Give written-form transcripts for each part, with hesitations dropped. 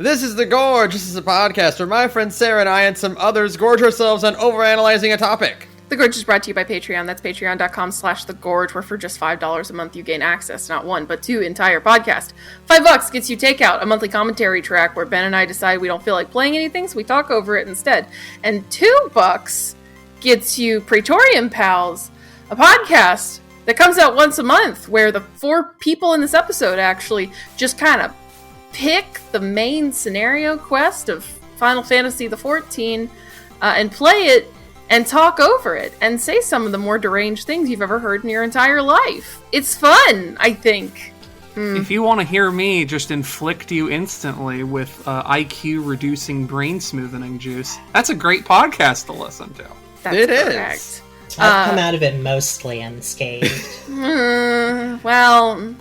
This is The Gorge. This is a podcast where my friend Sarah and I and some others gorge ourselves on overanalyzing a topic. The Gorge is brought to you by Patreon. That's patreon.com/thegorge, where for just $5 a month you gain access, not one, but two entire podcasts. $5 gets you Takeout, a monthly commentary track where Ben and I decide we don't feel like playing anything, so we talk over it instead. And $2 gets you Praetorian Pals, a podcast that comes out once a month, where the four people in this episode actually just kind of pick the main scenario quest of Final Fantasy XIV and play it and talk over it, and say some of the more deranged things you've ever heard in your entire life. It's fun, I think. If you want to hear me just inflict you instantly with IQ-reducing brain smoothing juice, that's a great podcast to listen to. That's correct. Is. I've come out of it mostly unscathed. Well,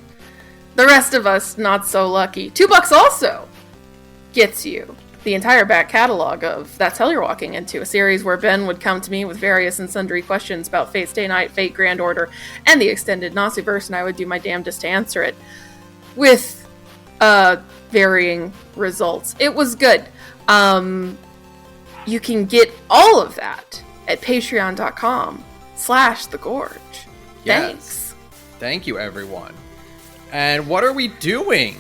the rest of us not so lucky. $2 also gets you the entire back catalog of That's Hell You're Walking Into, a series where Ben would come to me with various and sundry questions about Fate Stay Night, Fate Grand Order, and the extended Naziverse, and I would do my damnedest to answer it with varying results. It was good. You can get all of that at patreon.com/thegorge. Yes. Thanks. Thank you, everyone. And what are we doing?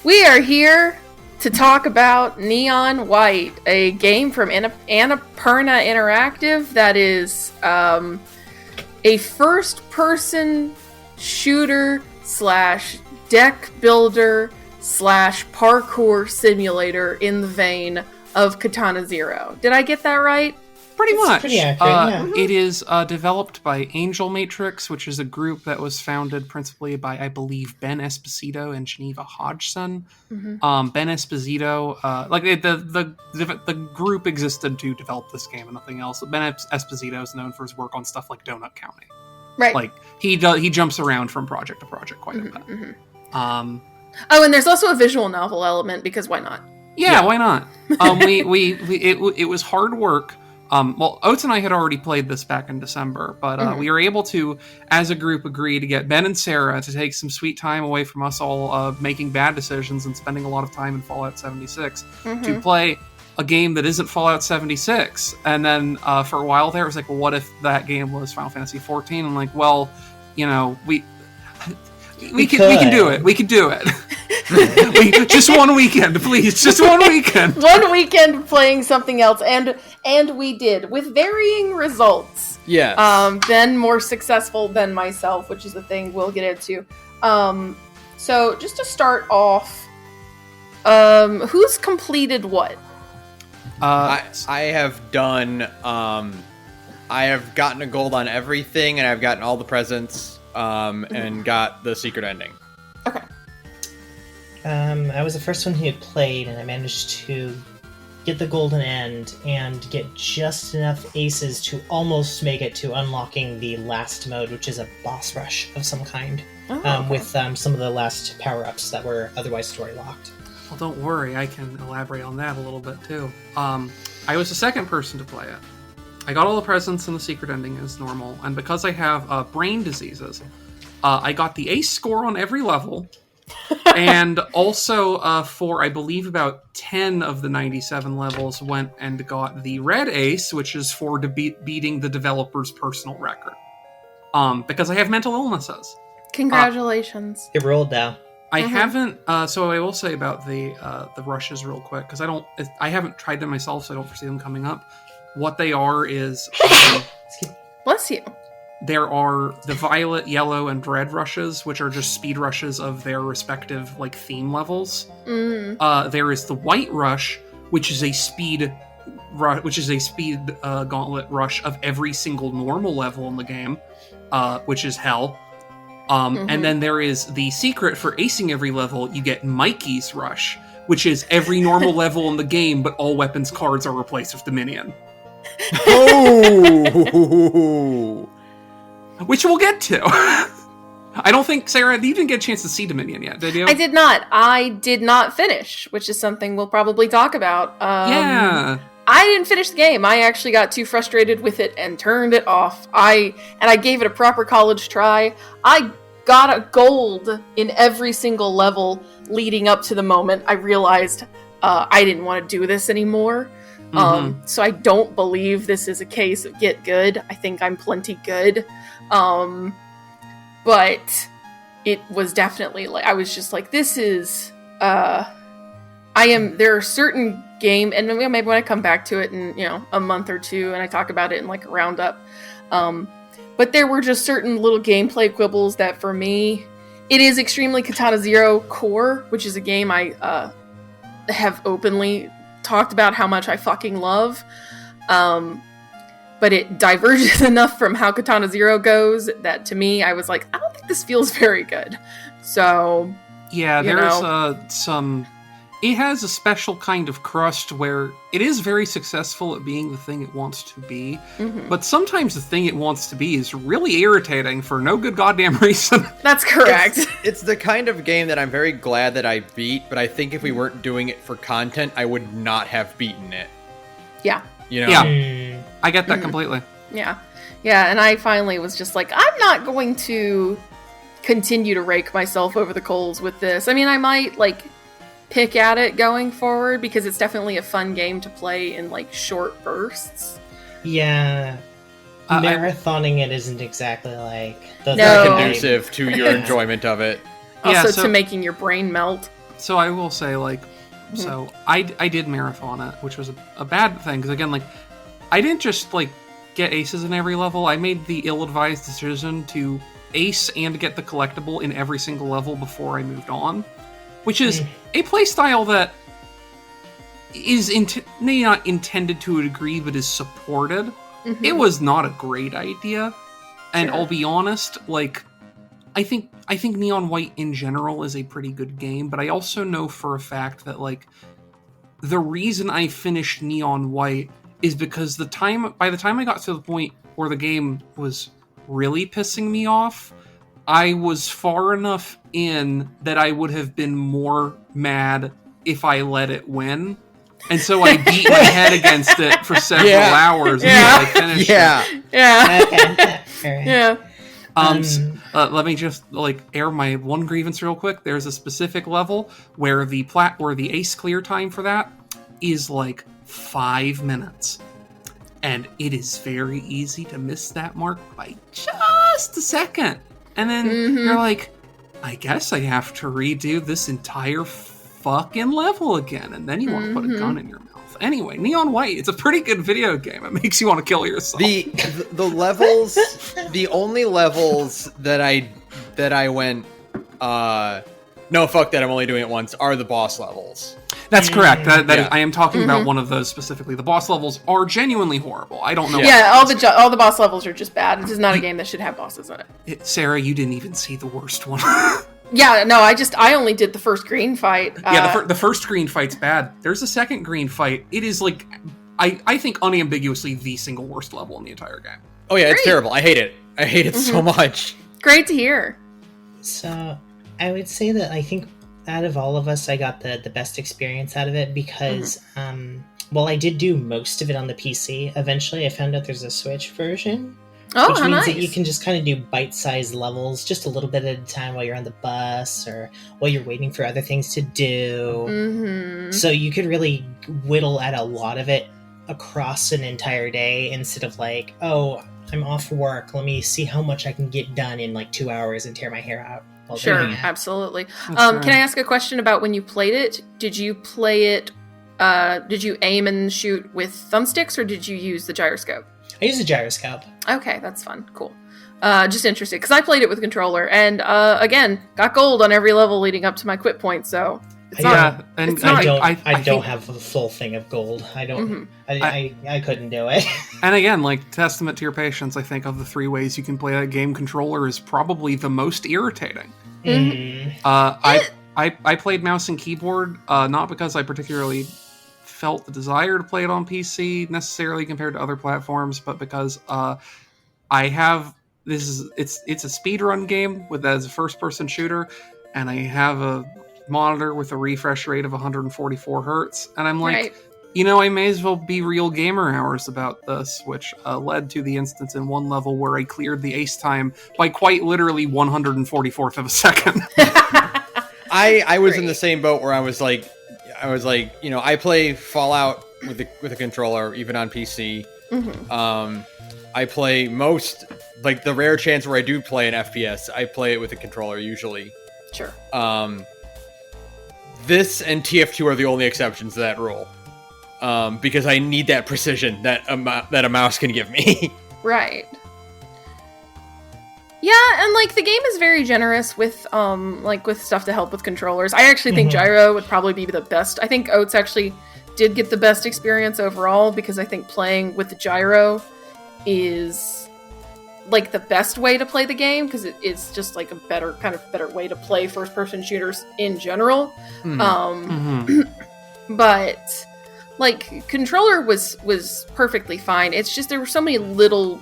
We are here to talk about Neon White, a game from Annapurna Interactive that is a first-person shooter / deck builder / parkour simulator in the vein of Katana Zero. Did I get that right? Pretty much. Pretty accurate, It is developed by Angel Matrix, which is a group that was founded principally by, I believe, Ben Esposito and Geneva Hodgson. Mm-hmm. Ben Esposito, the group existed to develop this game and nothing else. Ben Esposito is known for his work on stuff like Donut County. Right. Like he jumps around from project to project quite a bit. Oh, and there's also a visual novel element, because why not? Yeah, why not? It was hard work. Well, Oats and I had already played this back in December, but we were able to, as a group, agree to get Ben and Sarah to take some sweet time away from us all making bad decisions and spending a lot of time in Fallout 76 to play a game that isn't Fallout 76. And then for a while there, it was like, well, what if that game was Final Fantasy 14? I'm like, well, you know, we can do it. We can do it. Just one weekend, please. Just one weekend. One weekend playing something else, and we did, with varying results. Yes. Ben more successful than myself, which is the thing we'll get into. So just to start off, who's completed what? I have done. I have gotten a gold on everything, and I've gotten all the presents. And got the secret ending. Okay. I was the first one who had played, and I managed to get the golden end and get just enough aces to almost make it to unlocking the last mode, which is a boss rush of some kind, with some of the last power-ups that were otherwise story-locked. Well, don't worry, I can elaborate on that a little bit, too. I was the second person to play it. I got all the presents and the secret ending as normal, and because I have brain diseases, I got the ace score on every level, and also for, I believe, about 10 of the 97 levels went and got the red ace, which is for beating the developer's personal record. Because I have mental illnesses. Congratulations. It rolled though. I haven't, so I will say about the rushes real quick, because I haven't tried them myself, so I don't foresee them coming up. What they are is... Bless you. There are the violet, yellow, and red rushes, which are just speed rushes of their respective theme levels. There is the white rush, which is a speed gauntlet rush of every single normal level in the game, which is hell. And then there is the secret for acing every level. You get Mikey's rush, which is every normal level in the game, but all weapons cards are replaced with Dominion. Oh! Which we'll get to. I don't think, Sarah, you didn't get a chance to see Dominion yet, did you? I did not. I did not finish, which is something we'll probably talk about. Yeah. I didn't finish the game. I actually got too frustrated with it and turned it off. I gave it a proper college try. I got a gold in every single level leading up to the moment I realized I didn't want to do this anymore. So I don't believe this is a case of get good. I think I'm plenty good. But it was definitely like, I was just like, this is, there are certain and maybe when I come back to it in, a month or two and I talk about it in like a roundup. But there were just certain little gameplay quibbles that for me, it is extremely Katana Zero core, which is a game I have openly talked about how much I fucking love. But it diverges enough from how Katana Zero goes that to me, I was like, I don't think this feels very good. So, yeah, there's it has a special kind of crust where it is very successful at being the thing it wants to be, but sometimes the thing it wants to be is really irritating for no good goddamn reason. That's correct. It's the kind of game that I'm very glad that I beat, but I think if we weren't doing it for content, I would not have beaten it. Yeah. Yeah. I get that completely. Yeah. Yeah, and I finally was just like, I'm not going to continue to rake myself over the coals with this. I mean, I might, pick at it going forward because it's definitely a fun game to play in short bursts. Yeah. Marathoning it isn't exactly conducive to your enjoyment of it. Also to making your brain melt. So I will say so I did marathon it, which was a bad thing because again I didn't just get aces in every level. I made the ill-advised decision to ace and get the collectible in every single level before I moved on. Which is a playstyle that is maybe not intended to a degree, but is supported. It was not a great idea, and I'll be honest. I think Neon White in general is a pretty good game, but I also know for a fact that the reason I finished Neon White is because by the time I got to the point where the game was really pissing me off, I was far enough in that I would have been more mad if I let it win. And so I beat my head against it for several hours until I finished it. Yeah. Let me just air my one grievance real quick. There's a specific level where the ace clear time for that is 5 minutes. And it is very easy to miss that mark by just a second. And then you're like, I guess I have to redo this entire fucking level again. And then you want to put a gun in your mouth. Anyway, Neon White, it's a pretty good video game. It makes you want to kill yourself. The levels, the only levels that I went, no, fuck that, I'm only doing it once, are the boss levels. That's correct. I am talking about one of those specifically. The boss levels are genuinely horrible. I don't know. Yeah, all the boss levels are just bad. This is not a game that should have bosses in it. Sarah, you didn't even see the worst one. Yeah, no, I only did the first green fight. The first green fight's bad. There's a second green fight. It is I think unambiguously the single worst level in the entire game. Oh yeah, it's terrible. I hate it. I hate it so much. Great to hear. So I would say that I think out of all of us, I got the best experience out of it because, while I did do most of it on the PC, eventually I found out there's a Switch version. Which means that you can just kind of do bite-sized levels just a little bit at a time while you're on the bus or while you're waiting for other things to do. So you could really whittle at a lot of it across an entire day instead of I'm off work, let me see how much I can get done in 2 hours and tear my hair out. Sure, absolutely. Can I ask a question about when you played it? Did you play it, did you aim and shoot with thumbsticks or did you use the gyroscope? I used a gyroscope. Okay, that's fun. Cool. Just interested, because I played it with a controller, and again, got gold on every level leading up to my quit point, so... I don't have a full thing of gold. I don't... I couldn't do it. And again, testament to your patience, I think of the 3 ways you can play that game, controller is probably the most irritating. I played mouse and keyboard, not because I particularly felt the desire to play it on PC necessarily compared to other platforms, but because I have it's a speedrun game as a first-person shooter, and I have a monitor with a refresh rate of 144 hertz, and I'm like, I may as well be real gamer hours about this, which led to the instance in one level where I cleared the ace time by quite literally 144th of a second. I was in the same boat where I was I was like, I play Fallout with a controller, even on PC. Mm-hmm. I play most, like the rare chance where I do play an FPS, I play it with a controller usually. Sure. This and TF2 are the only exceptions to that rule. Because I need that precision that a mouse can give me. Right. Yeah, and like the game is very generous with with stuff to help with controllers. I actually think gyro would probably be the best. I think Oats actually did get the best experience overall because I think playing with the gyro is like the best way to play the game because it's just like a better way to play first-person shooters in general. But like controller was perfectly fine. It's just there were so many little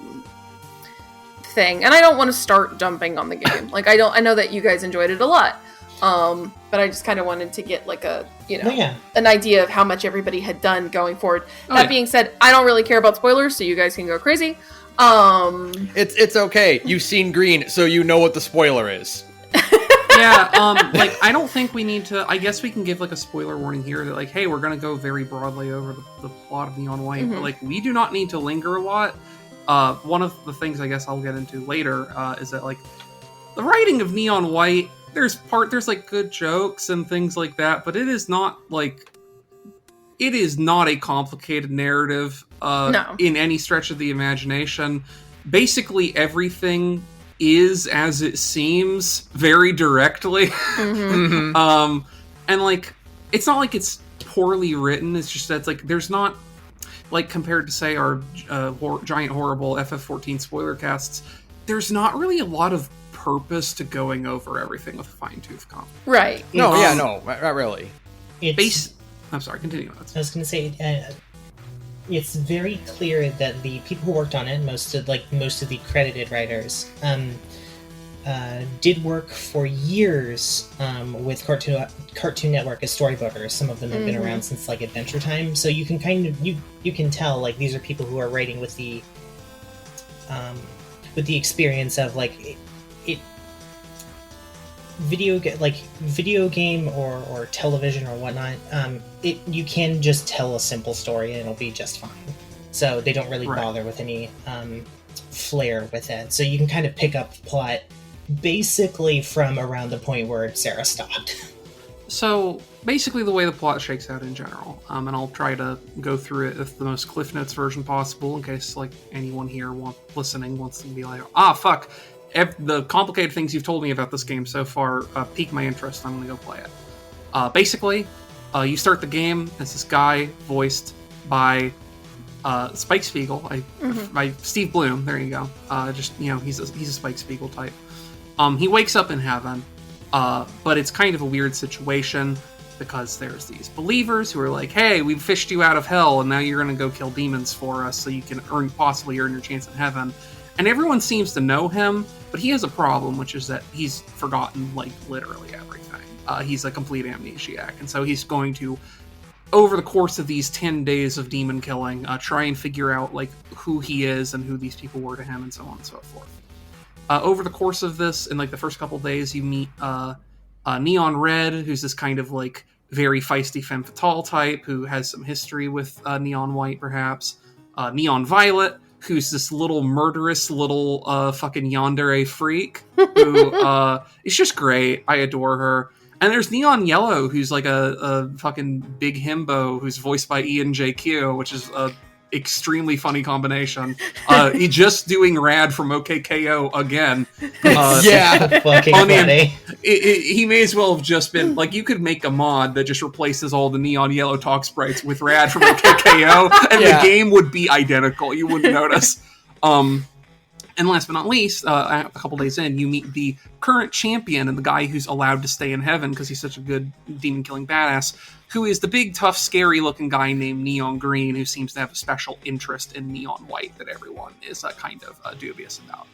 thing, and I don't want to start dumping on the game. Like I know that you guys enjoyed it a lot, but I just kind of wanted to get like a an idea of how much everybody had done going forward. That being said, I don't really care about spoilers, so you guys can go crazy. It's okay. You've seen green, so you know what the spoiler is. Like I don't think we need to. I guess we can give like a spoiler warning here that like, hey, we're gonna go very broadly over the plot of Neon White, but like we do not need to linger a lot. One of the things I guess I'll get into later is that like the writing of Neon White, there's like good jokes and things like that, but it is not a complicated narrative in any stretch of the imagination. Basically everything is as it seems very directly. And like it's not like it's poorly written, it's just that it's like there's not like compared to say our giant horrible FF14 spoiler casts, there's not really a lot of purpose to going over everything with a fine-tooth comb. Right. No, not really. I'm sorry, continue. I was going to say, it's very clear that the people who worked on it, most of the credited writers, did work for years with Cartoon Network as storyboarders. Some of them have been around since like Adventure Time, so you can kind of you can tell like these are people who are writing with the experience of like it video game or television or whatnot. You can just tell a simple story and it'll be just fine. So they don't really bother with any flair with it. So you can kind of pick up the plot basically from around the point where Sara stopped. So basically the way the plot shakes out in general, and I'll try to go through it with the most Cliff Notes version possible in case like anyone here listening wants to be like, fuck, the complicated things you've told me about this game so far pique my interest, I'm gonna go play it. Basically, you start the game as this guy voiced by Spike Spiegel, by Steve Bloom, there you go. He's a Spike Spiegel type. He wakes up in heaven, but it's kind of a weird situation because there's these believers who are like, hey, we've fished you out of hell and now you're going to go kill demons for us so you can possibly earn your chance in heaven. And everyone seems to know him, but he has a problem, which is that he's forgotten like literally everything. He's a complete amnesiac, and so he's going to, over the course of these 10 days of demon killing, try and figure out like who he is and who these people were to him and so on and so forth. Over the course of this, in like the first couple days, you meet Neon Red, who's this kind of like very feisty femme fatale type who has some history with Neon White, perhaps. Neon Violet, who's this little murderous little fucking yandere freak who is just great. I adore her. And there's Neon Yellow, who's like a fucking big himbo who's voiced by Ian JQ, which is a extremely funny combination. He just doing Rad from OKKO again. Fucking funny. He may as well have just been like, you could make a mod that just replaces all the Neon Yellow talk sprites with Rad from OKKO, and the game would be identical. You wouldn't notice. And last but not least, a couple days in, you meet the current champion and the guy who's allowed to stay in heaven because he's such a good demon-killing badass, who is the big, tough, scary-looking guy named Neon Green, who seems to have a special interest in Neon White that everyone is kind of dubious about.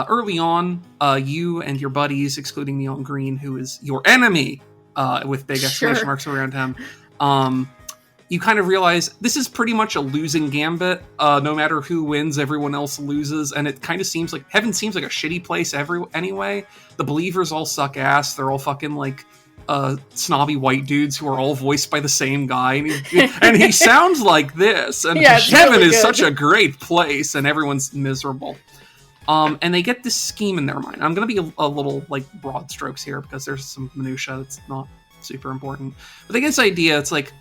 Early on, you and your buddies, excluding Neon Green, who is your enemy, with big exclamation marks around him, you kind of realize this is pretty much a losing gambit. No matter who wins, everyone else loses, and it kind of seems like heaven seems like a shitty place anyway. The believers all suck ass. They're all fucking like snobby white dudes who are all voiced by the same guy, and he sounds like this. And Yeah, it's heaven really is good. such a great place, and everyone's miserable. And they get this scheme in their mind. I'm going to be a little like broad strokes here because there's some minutia that's not super important. But they get this idea. It's like,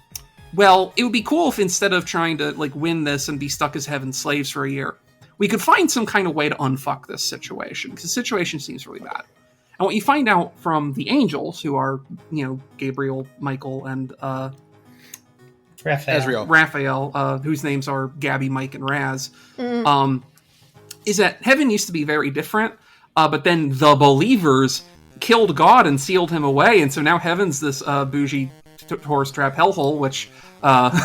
well, it would be cool if instead of trying to like win this and be stuck as heaven's slaves for a year, we could find some kind of way to unfuck this situation, because the situation seems really bad. And what you find out from the angels, who are, Gabriel, Michael, and Raphael, whose names are Gabby, Mike, and Raz, is that heaven used to be very different, but then the believers killed God and sealed him away, and so now heaven's this bougie tourist trap hellhole, which, there's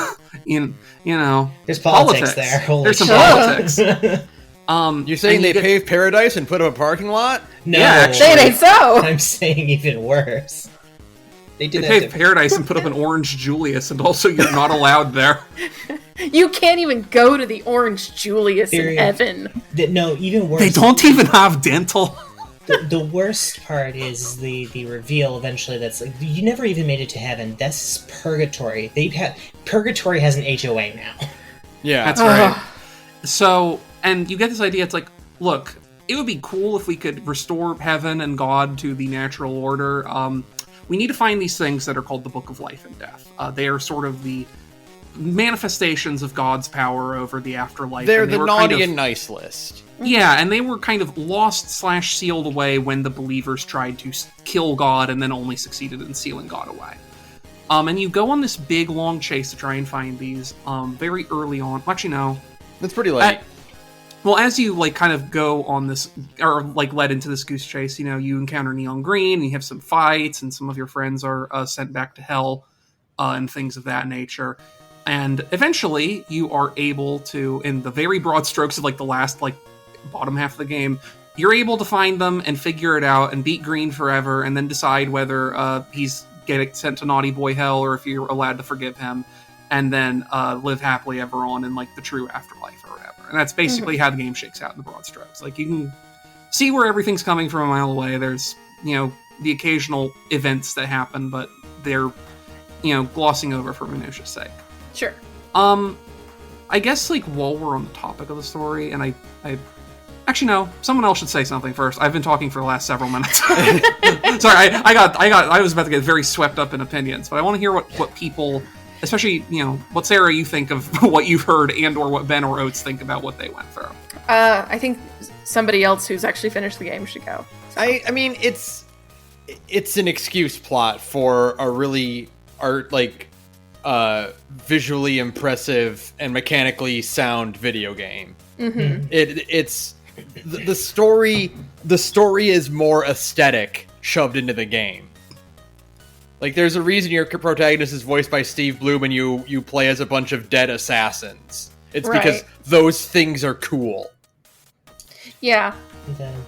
politics there. Holy there's some shit. politics. You're saying they paved paradise and put up a parking lot? No, Yeah, actually. It ain't so. I'm saying even worse. They did They paved paradise and put up an orange Julius, and also you're not allowed there. You can't even go to the Orange Julius in heaven. No, even worse. They don't even have dental. The worst part is the reveal eventually that's like, you never even made it to heaven. That's purgatory. Purgatory has an HOA now. Yeah, that's right. So, and you get this idea, it's like, look, it would be cool if we could restore heaven and God to the natural order. We need to find these things that are called the Book of Life and Death. They are sort of the manifestations of God's power over the afterlife. They're the naughty and nice list. Yeah, and they were kind of lost/sealed away when the believers tried to kill God and then only succeeded in sealing God away. And you go on this big, long chase to try and find these very early on. Actually, no. That's pretty late. Well, as you kind of go on this, or led into this goose chase, you encounter Neon Green, and you have some fights, and some of your friends are sent back to hell, and things of that nature. And eventually, you are able to, in the very broad strokes of the last bottom half of the game, you're able to find them and figure it out and beat Green forever, and then decide whether he's getting sent to naughty boy hell or if you're allowed to forgive him, and then live happily ever on in the true afterlife or whatever. And that's basically how the game shakes out in the broad strokes. You can see where everything's coming from a mile away. There's the occasional events that happen, but they're glossing over for minutia's sake. Sure. I guess while we're on the topic of the story, and I actually no, someone else should say something first. I've been talking for the last several minutes. Sorry, I was about to get very swept up in opinions, but I want to hear what people, especially what Sarah you think of what you've heard, and or what Ben or Oats think about what they went through. I think somebody else who's actually finished the game should go. So. I mean it's an excuse plot for a really visually impressive and mechanically sound video game. Mm-hmm. It's the story. The story is more aesthetic shoved into the game. There's a reason your protagonist is voiced by Steve Bloom and you play as a bunch of dead assassins. It's because those things are cool. Yeah.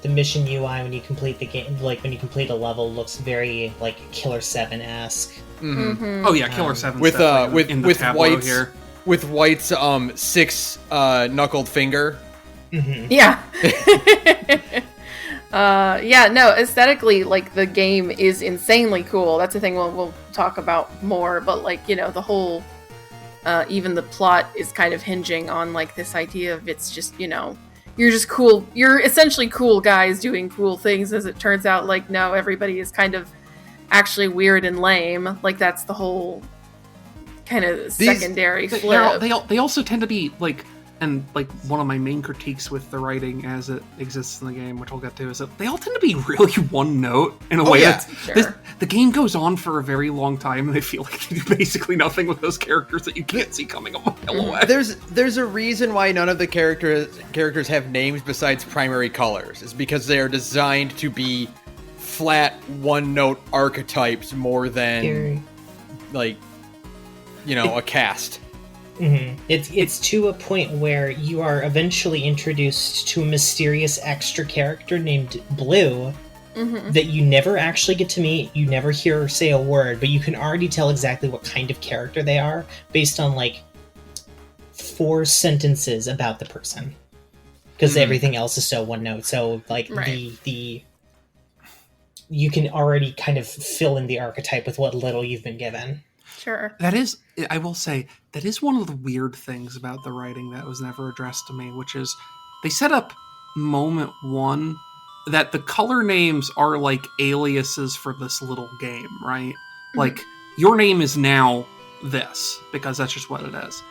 The mission UI when you complete the game, when you complete a level, looks very Killer 7-esque. Mm-hmm. Mm-hmm. Oh yeah, Killer 7 with White's here. With White's 6 knuckled finger. Mm-hmm. Yeah. No, aesthetically, the game is insanely cool. That's the thing we'll talk about more, but the whole even the plot is kind of hinging on this idea of it's just you're just cool, you're essentially cool guys doing cool things. As it turns out, no, everybody is kind of actually weird and lame. That's the whole kind of secondary flip. They also tend to be and one of my main critiques with the writing as it exists in the game, which I'll get to, is that they all tend to be really one note in a way. Yeah. The game goes on for a very long time, and I feel like they do basically nothing with those characters that you can't see coming a mile away. There's a reason why none of the characters have names besides primary colors. Is because they are designed to be flat one note archetypes more than a cast. Mm-hmm. It's to a point where you are eventually introduced to a mysterious extra character named Blue that you never actually get to meet. You never hear her say a word, but you can already tell exactly what kind of character they are based on 4 sentences about the person, because everything else is so one note. So you can already kind of fill in the archetype with what little you've been given. Sure. That is, I will say, that is one of the weird things about the writing that was never addressed to me, which is they set up moment one that the color names are like aliases for this little game, right? Mm-hmm. Like, your name is now this, because that's just what it is.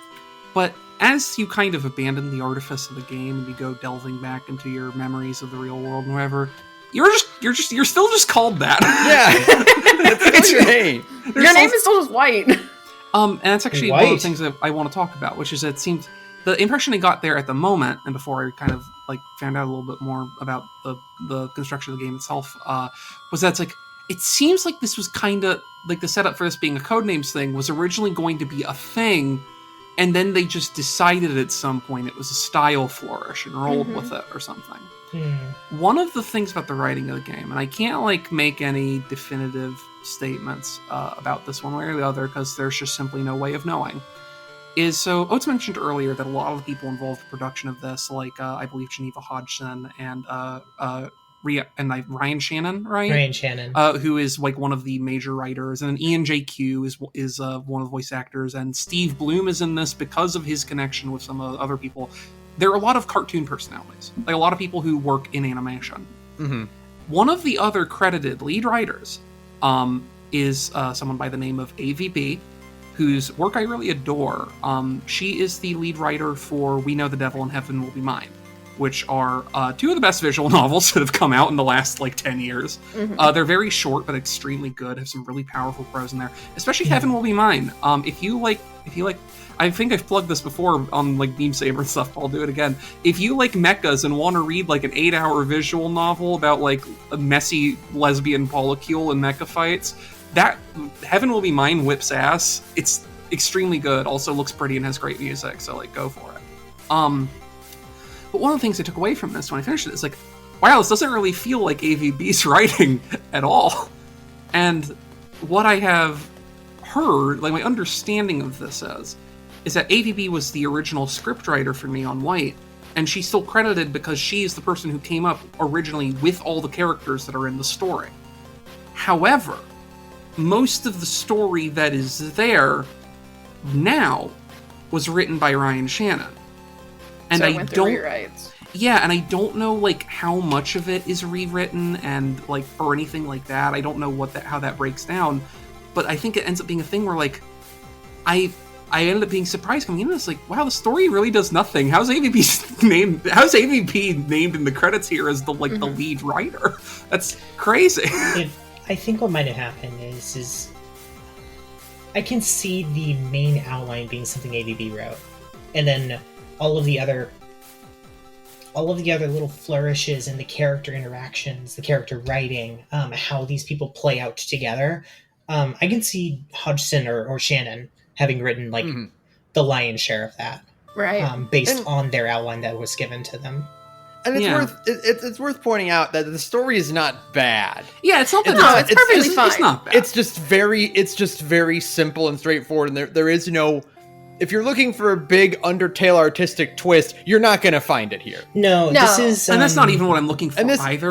But as you kind of abandon the artifice of the game and you go delving back into your memories of the real world and whatever, you're still just called that. Yeah, that's your name. Your name is still just White. And that's actually one of the things that I want to talk about, which is it seems the impression I got there at the moment, and before I kind of like found out a little bit more about the construction of the game itself, was that it's like it seems like this was kind of like the setup for this being a Codenames thing was originally going to be a thing, and then they just decided at some point it was a style flourish and rolled with it or something. One of the things about the writing of the game, and I can't like make any definitive statements about this one way or the other because there's just simply no way of knowing, is so Oats mentioned earlier that a lot of the people involved in the production of this, like I believe Geneva Hodgson and Ryan Shannon, right? Ryan Shannon, who is like one of the major writers, and Ian J.Q. is one of the voice actors, and Steve Bloom is in this because of his connection with some other people. There are a lot of cartoon personalities, like a lot of people who work in animation. Mm-hmm. One of the other credited lead writers is someone by the name of AVB, whose work I really adore. She is the lead writer for We Know the Devil and Heaven Will Be Mine, which are two of the best visual novels that have come out in the last like 10 years. Mm-hmm. They're very short but extremely good, have some really powerful prose in there, especially Heaven Will Be Mine. If you like, I think I've plugged this before on like Beam Saber and stuff, but I'll do it again. If you like mechas and want to read like an 8-hour visual novel about like a messy lesbian polycule and mecha fights, that Heaven Will Be Mine whips ass. It's extremely good, also looks pretty and has great music, so like go for it. But one of the things I took away from this when I finished it is like, wow, this doesn't really feel like AVB's writing at all. And what I have heard, like my understanding of this is that AVB was the original scriptwriter for Neon White, and she's still credited because she is the person who came up originally with all the characters that are in the story. However, most of the story that is there now was written by Ryan Shannon. And so I went through rewrites. Yeah, and I don't know like how much of it is rewritten and like or anything like that. I don't know how that breaks down, but I think it ends up being a thing where like I ended up being surprised coming into this, like, wow, the story really does nothing. How's AVB named in the credits here as the like the lead writer? That's crazy. I think what might have happened is I can see the main outline being something AVB wrote, and then all of the other little flourishes and the character interactions, the character writing, how these people play out together. I can see Hodgson or Shannon having written like the lion's share of that, right? Based on their outline that was given to them. And it's worth pointing out that the story is not bad. Yeah, it's not that. No, it's perfectly fine. It's not bad. It's just very simple and straightforward, and there is no. If you're looking for a big Undertale artistic twist, you're not going to find it here. No, this is, and that's not even what I'm looking for either.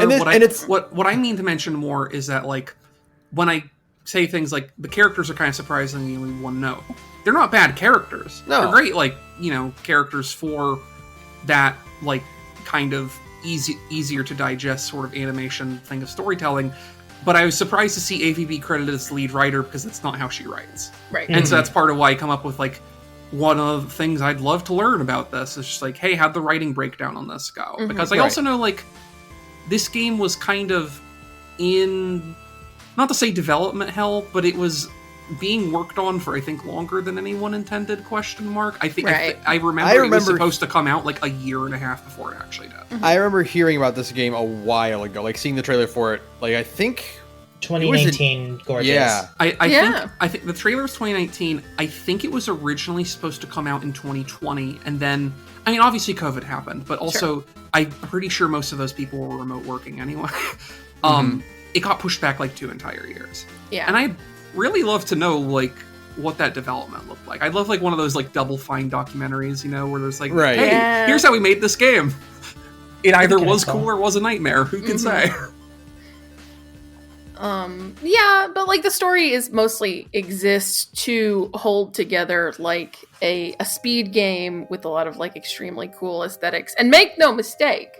What I mean to mention more is that like when I say things like the characters are kind of surprisingly one note, they're not bad characters. No, they're great, like characters for that like kind of easier to digest sort of animation thing of storytelling. But I was surprised to see AVB credited as the lead writer because that's not how she writes. Right. And so that's part of why I come up with like one of the things I'd love to learn about this is just like, hey, how'd the writing breakdown on this go? Because I also know like this game was kind of in, not to say development hell, but it was being worked on for I think longer than anyone intended, ? I think I remember it was supposed to come out like a year and a half before it actually did. I remember hearing about this game a while ago, like seeing the trailer for it, like I think 2019 Gorge. Yeah. I think the trailer's 2019. I think it was originally supposed to come out in 2020, and then I mean obviously COVID happened, but also I'm pretty sure most of those people were remote working anyway. It got pushed back like 2 entire years. Yeah. And I'd really love to know like what that development looked like. I'd love like one of those like Double Fine documentaries, where there's like, hey, here's how we made this game. It either was cool or was a nightmare. Who can say? Yeah, but like the story is mostly exists to hold together like a speed game with a lot of like extremely cool aesthetics. And make no mistake,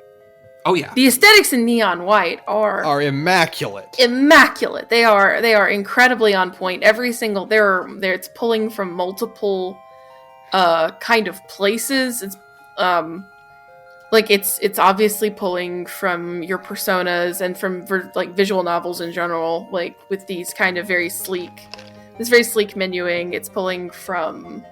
Oh yeah. the aesthetics in Neon White are immaculate. Immaculate. They are incredibly on point. Every single it's pulling from multiple kind of places. It's like it's obviously pulling from your personas and from like visual novels in general, like with these kind of very sleek menuing. It's pulling from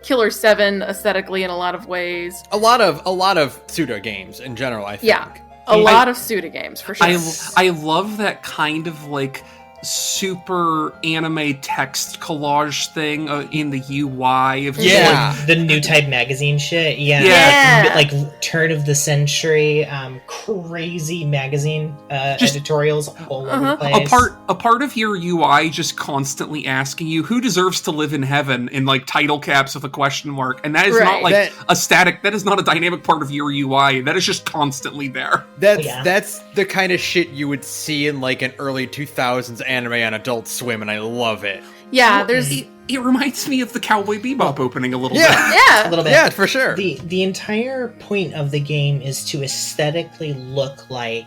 Killer 7 aesthetically in a lot of ways. A lot of pseudo games in general, I think. Yeah, a lot of pseudo games for sure. I love that kind of like super anime text collage thing in the UI of like the new type magazine shit. Yeah. Like turn of the century, crazy magazine editorials all over the place. A part of your UI just constantly asking you who deserves to live in heaven in like title caps with a question mark, and that is not like a static. That is not a dynamic part of your UI. That is just constantly there. That's the kind of shit you would see in like an early 2000s anime on Adult Swim, and I love it. Yeah, it reminds me of the Cowboy Bebop opening a little bit. Yeah, a little bit. Yeah, for sure. The entire point of the game is to aesthetically look like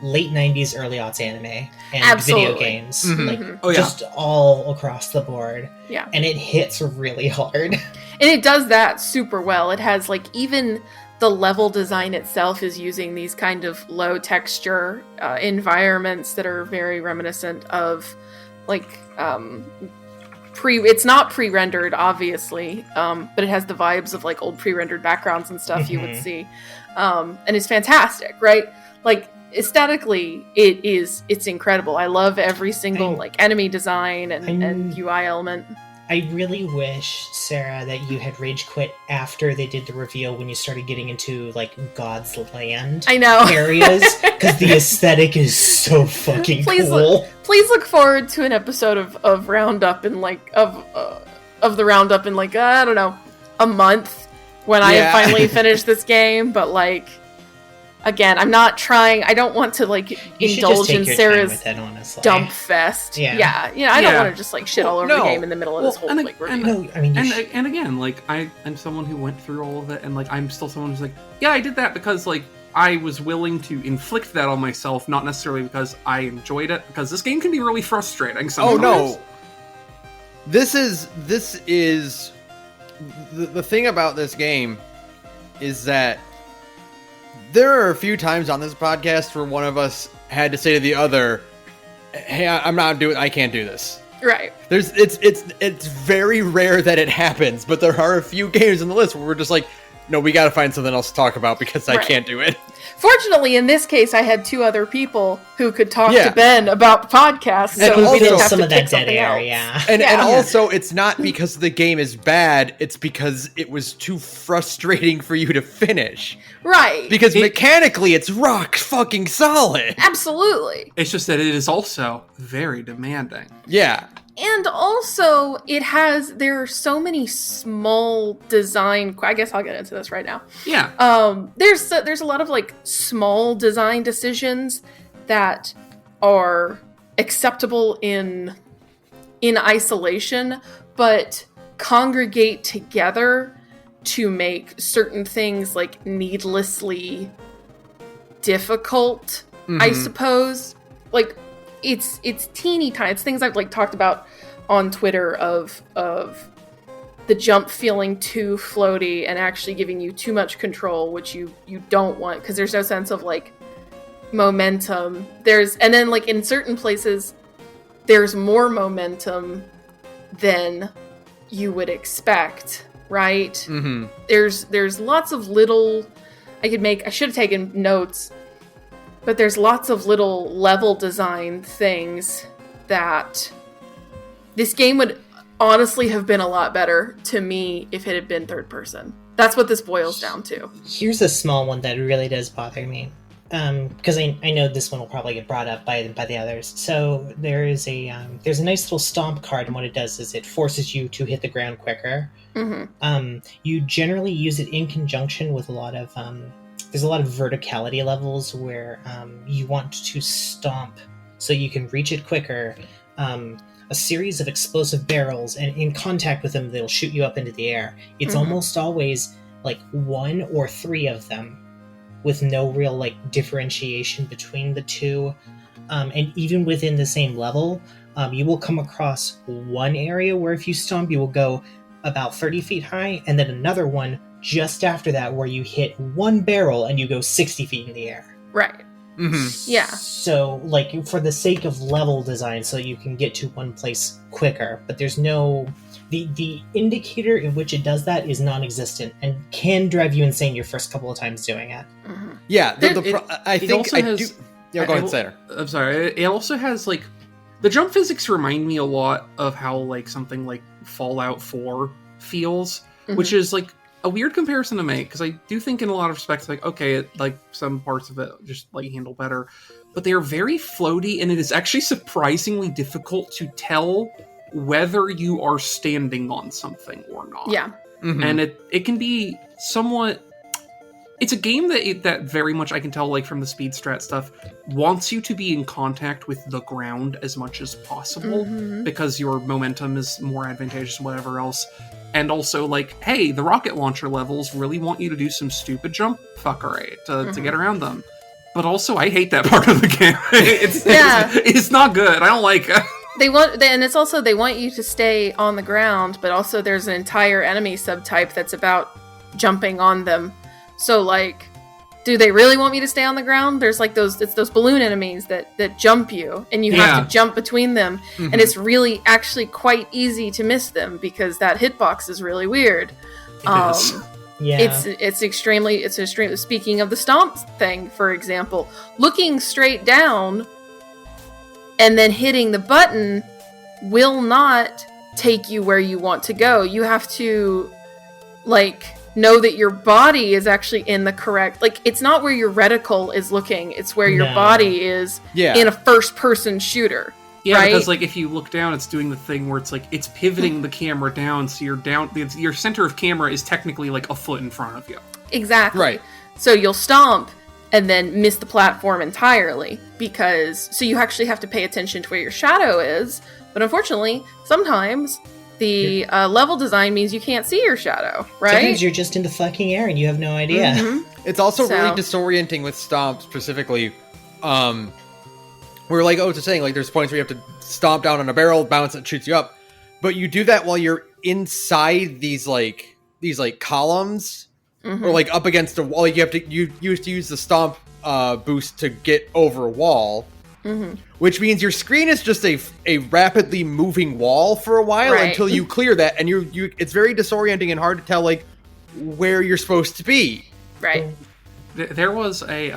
late 90s, early aughts anime and video games. Mm-hmm. Like just all across the board. Yeah. And it hits really hard. And it does that super well. It has like even the level design itself is using these kind of low texture environments that are very reminiscent of like it's not pre-rendered obviously, but it has the vibes of like old pre-rendered backgrounds and stuff you would see. And it's fantastic, right? Like aesthetically it's incredible. I love every single like enemy design and UI element. I really wish, Sarah, that you had rage quit after they did the reveal when you started getting into, like, God's Land areas, because the aesthetic is so fucking cool. Please look forward to an episode of Roundup in, like, of the Roundup in, like, I don't know, a month when I have finally finished this game, but, like, again, I'm not trying. I don't want to like indulge in Sarah's dump fest. I don't want to just like shit all over the game in the middle of this whole like review. And again, like I'm someone who went through all of it, and like I'm still someone who's like, yeah, I did that because like I was willing to inflict that on myself, not necessarily because I enjoyed it. Because this game can be really frustrating sometimes. Oh no, this is the thing about this game is that there are a few times on this podcast where one of us had to say to the other, "Hey, I can't do this." Right. It's very rare that it happens, but there are a few games on the list where we're just like, "No, we got to find something else to talk about because I can't do it." Fortunately, in this case, I had two other people who could talk to Ben about the podcast, so we didn't have to pick something else. And also, it's not because the game is bad; it's because it was too frustrating for you to finish. Right. Because mechanically, it's rock fucking solid. Absolutely. It's just that it is also very demanding. Yeah. And also, there are so many small design. I guess I'll get into this right now. Yeah. There's a lot of like small design decisions that are acceptable in isolation, but congregate together to make certain things like needlessly difficult. I suppose. Like. It's teeny tiny. It's things I've like talked about on Twitter of the jump feeling too floaty and actually giving you too much control, which you don't want because there's no sense of like momentum. And then like in certain places there's more momentum than you would expect, right? Mm-hmm. There's lots of little I should have taken notes. But there's lots of little level design things that this game would honestly have been a lot better to me if it had been third person. That's what this boils down to. Here's a small one that really does bother me. Because I know this one will probably get brought up by the others. So there's a nice little stomp card, and what it does is it forces you to hit the ground quicker. Mm-hmm. You generally use it in conjunction with a lot of... there's a lot of verticality levels where you want to stomp so you can reach it quicker. A series of explosive barrels, and in contact with them, they'll shoot you up into the air. It's almost always like 1 or 3 of them, with no real like differentiation between the two. And even within the same level, you will come across one area where if you stomp, you will go about 30 feet high, and then another one just after that where you hit one barrel and you go 60 feet in the air. Right. Mm-hmm. Yeah. So, like, for the sake of level design, so you can get to one place quicker, but there's no... The indicator in which it does that is non-existent and can drive you insane your first couple of times doing it. Mm-hmm. Yeah, I it think also I has- do... Yeah, go ahead, Sarah. I'm sorry. It also has, like... The jump physics remind me a lot of how, like, something like Fallout 4 feels, which is, like, a weird comparison to make, because I do think in a lot of respects, like, okay, like, some parts of it just, like, handle better, but they are very floaty, and it is actually surprisingly difficult to tell whether you are standing on something or not. Yeah. Mm-hmm. And it can be somewhat... It's a game that very much, I can tell, like, from the speed strat stuff, wants you to be in contact with the ground as much as possible, because your momentum is more advantageous than whatever else. And also, like, hey, the rocket launcher levels really want you to do some stupid jump fuckery to get around them. But also, I hate that part of the game. It's not good. I don't like it. They want you to stay on the ground, but also there's an entire enemy subtype that's about jumping on them. So, like, do they really want me to stay on the ground? There's, like, those balloon enemies that jump you, and you have to jump between them, and it's really actually quite easy to miss them, because that hitbox is really weird. Yeah. It's extremely, speaking of the stomp thing, for example, looking straight down and then hitting the button will not take you where you want to go. You have to, like, know that your body is actually in the correct... Like, it's not where your reticle is looking, it's where your body is in a first-person shooter. Yeah, right? Because, like, if you look down, it's doing the thing where it's, like, it's pivoting the camera down, so your center of camera is technically, like, a foot in front of you. Exactly. Right. So you'll stomp and then miss the platform entirely, so you actually have to pay attention to where your shadow is, but unfortunately, sometimes... The level design means you can't see your shadow, right? Sometimes you're just in the fucking air and you have no idea. It's also really disorienting with stomp specifically. Where, like Oats is saying, like, there's points where you have to stomp down on a barrel, bounce, and it shoots you up. But you do that while you're inside these columns, or like up against a wall. You used to use the stomp boost to get over a wall. Which means your screen is just a rapidly moving wall for a while until you clear that, and you it's very disorienting and hard to tell, like, where you're supposed to be. Right. There was a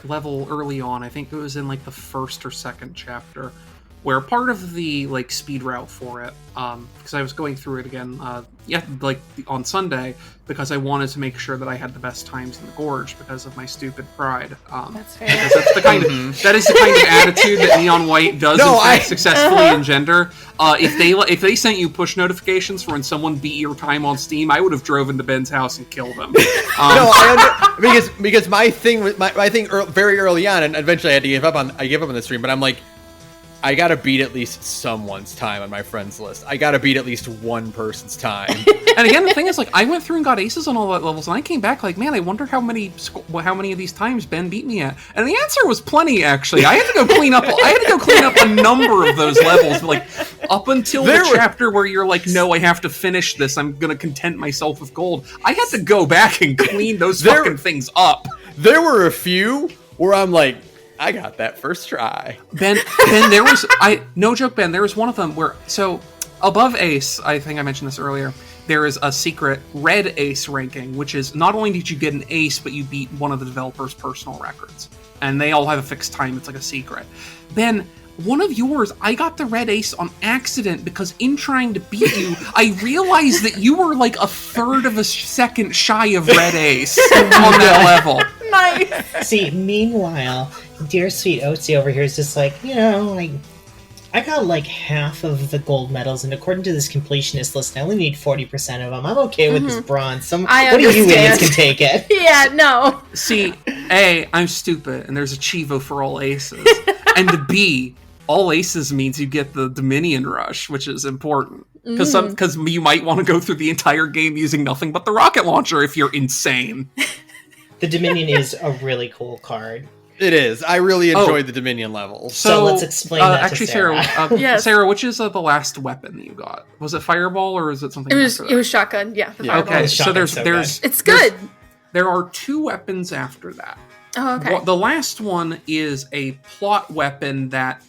level early on, I think it was in, like, the first or second chapter, where part of the, like, speed route for it, because I was going through it again, like, on Sunday, because I wanted to make sure that I had the best times in the Gorge because of my stupid pride. That's fair. Because that's the kind of that is the kind of attitude that Neon White does successfully engender. If they sent you push notifications for when someone beat your time on Steam, I would have driven to Ben's house and killed him. Because my thing very early on, and eventually I had to give up on the stream, but I'm like, I gotta beat at least someone's time on my friends list. I gotta beat at least one person's time. And again, the thing is, like, I went through and got aces on all that levels, and I came back like, man, I wonder how many of these times Ben beat me at. And the answer was plenty, actually. I had to go clean up a number of those levels, but, like, up until the chapter where you're like, no, I have to finish this. I'm gonna content myself with gold. I had to go back and clean those fucking things up. There were a few where I'm like, I got that first try. Ben, no joke, Ben, there was one of them where, so, above Ace, I think I mentioned this earlier, there is a secret red Ace ranking, which is, not only did you get an Ace, but you beat one of the developer's personal records. And they all have a fixed time, it's like a secret. Ben, one of yours, I got the red Ace on accident, because in trying to beat you, I realized that you were like a third of a second shy of red Ace on that level. Nice. See, meanwhile, dear sweet Oatsy over here is just like, like, I got like half of the gold medals, and according to this completionist list, I only need 40% of them. I'm okay with this bronze. What do you idiots can take it? Yeah, no. See, A, I'm stupid, and there's a Chivo for all aces. And B, all aces means you get the Dominion Rush, which is important. Because you might want to go through the entire game using nothing but the rocket launcher if you're insane. The Dominion is a really cool card. It is. I really enjoyed the Dominion levels. So let's explain that actually, to Sarah. Yes. Sarah, which is the last weapon that you got? Was it Fireball or is it something? It was shotgun. Yeah. The fireball. Okay, so there's it's good. There are 2 weapons after that. Oh, okay. The last one is a plot weapon that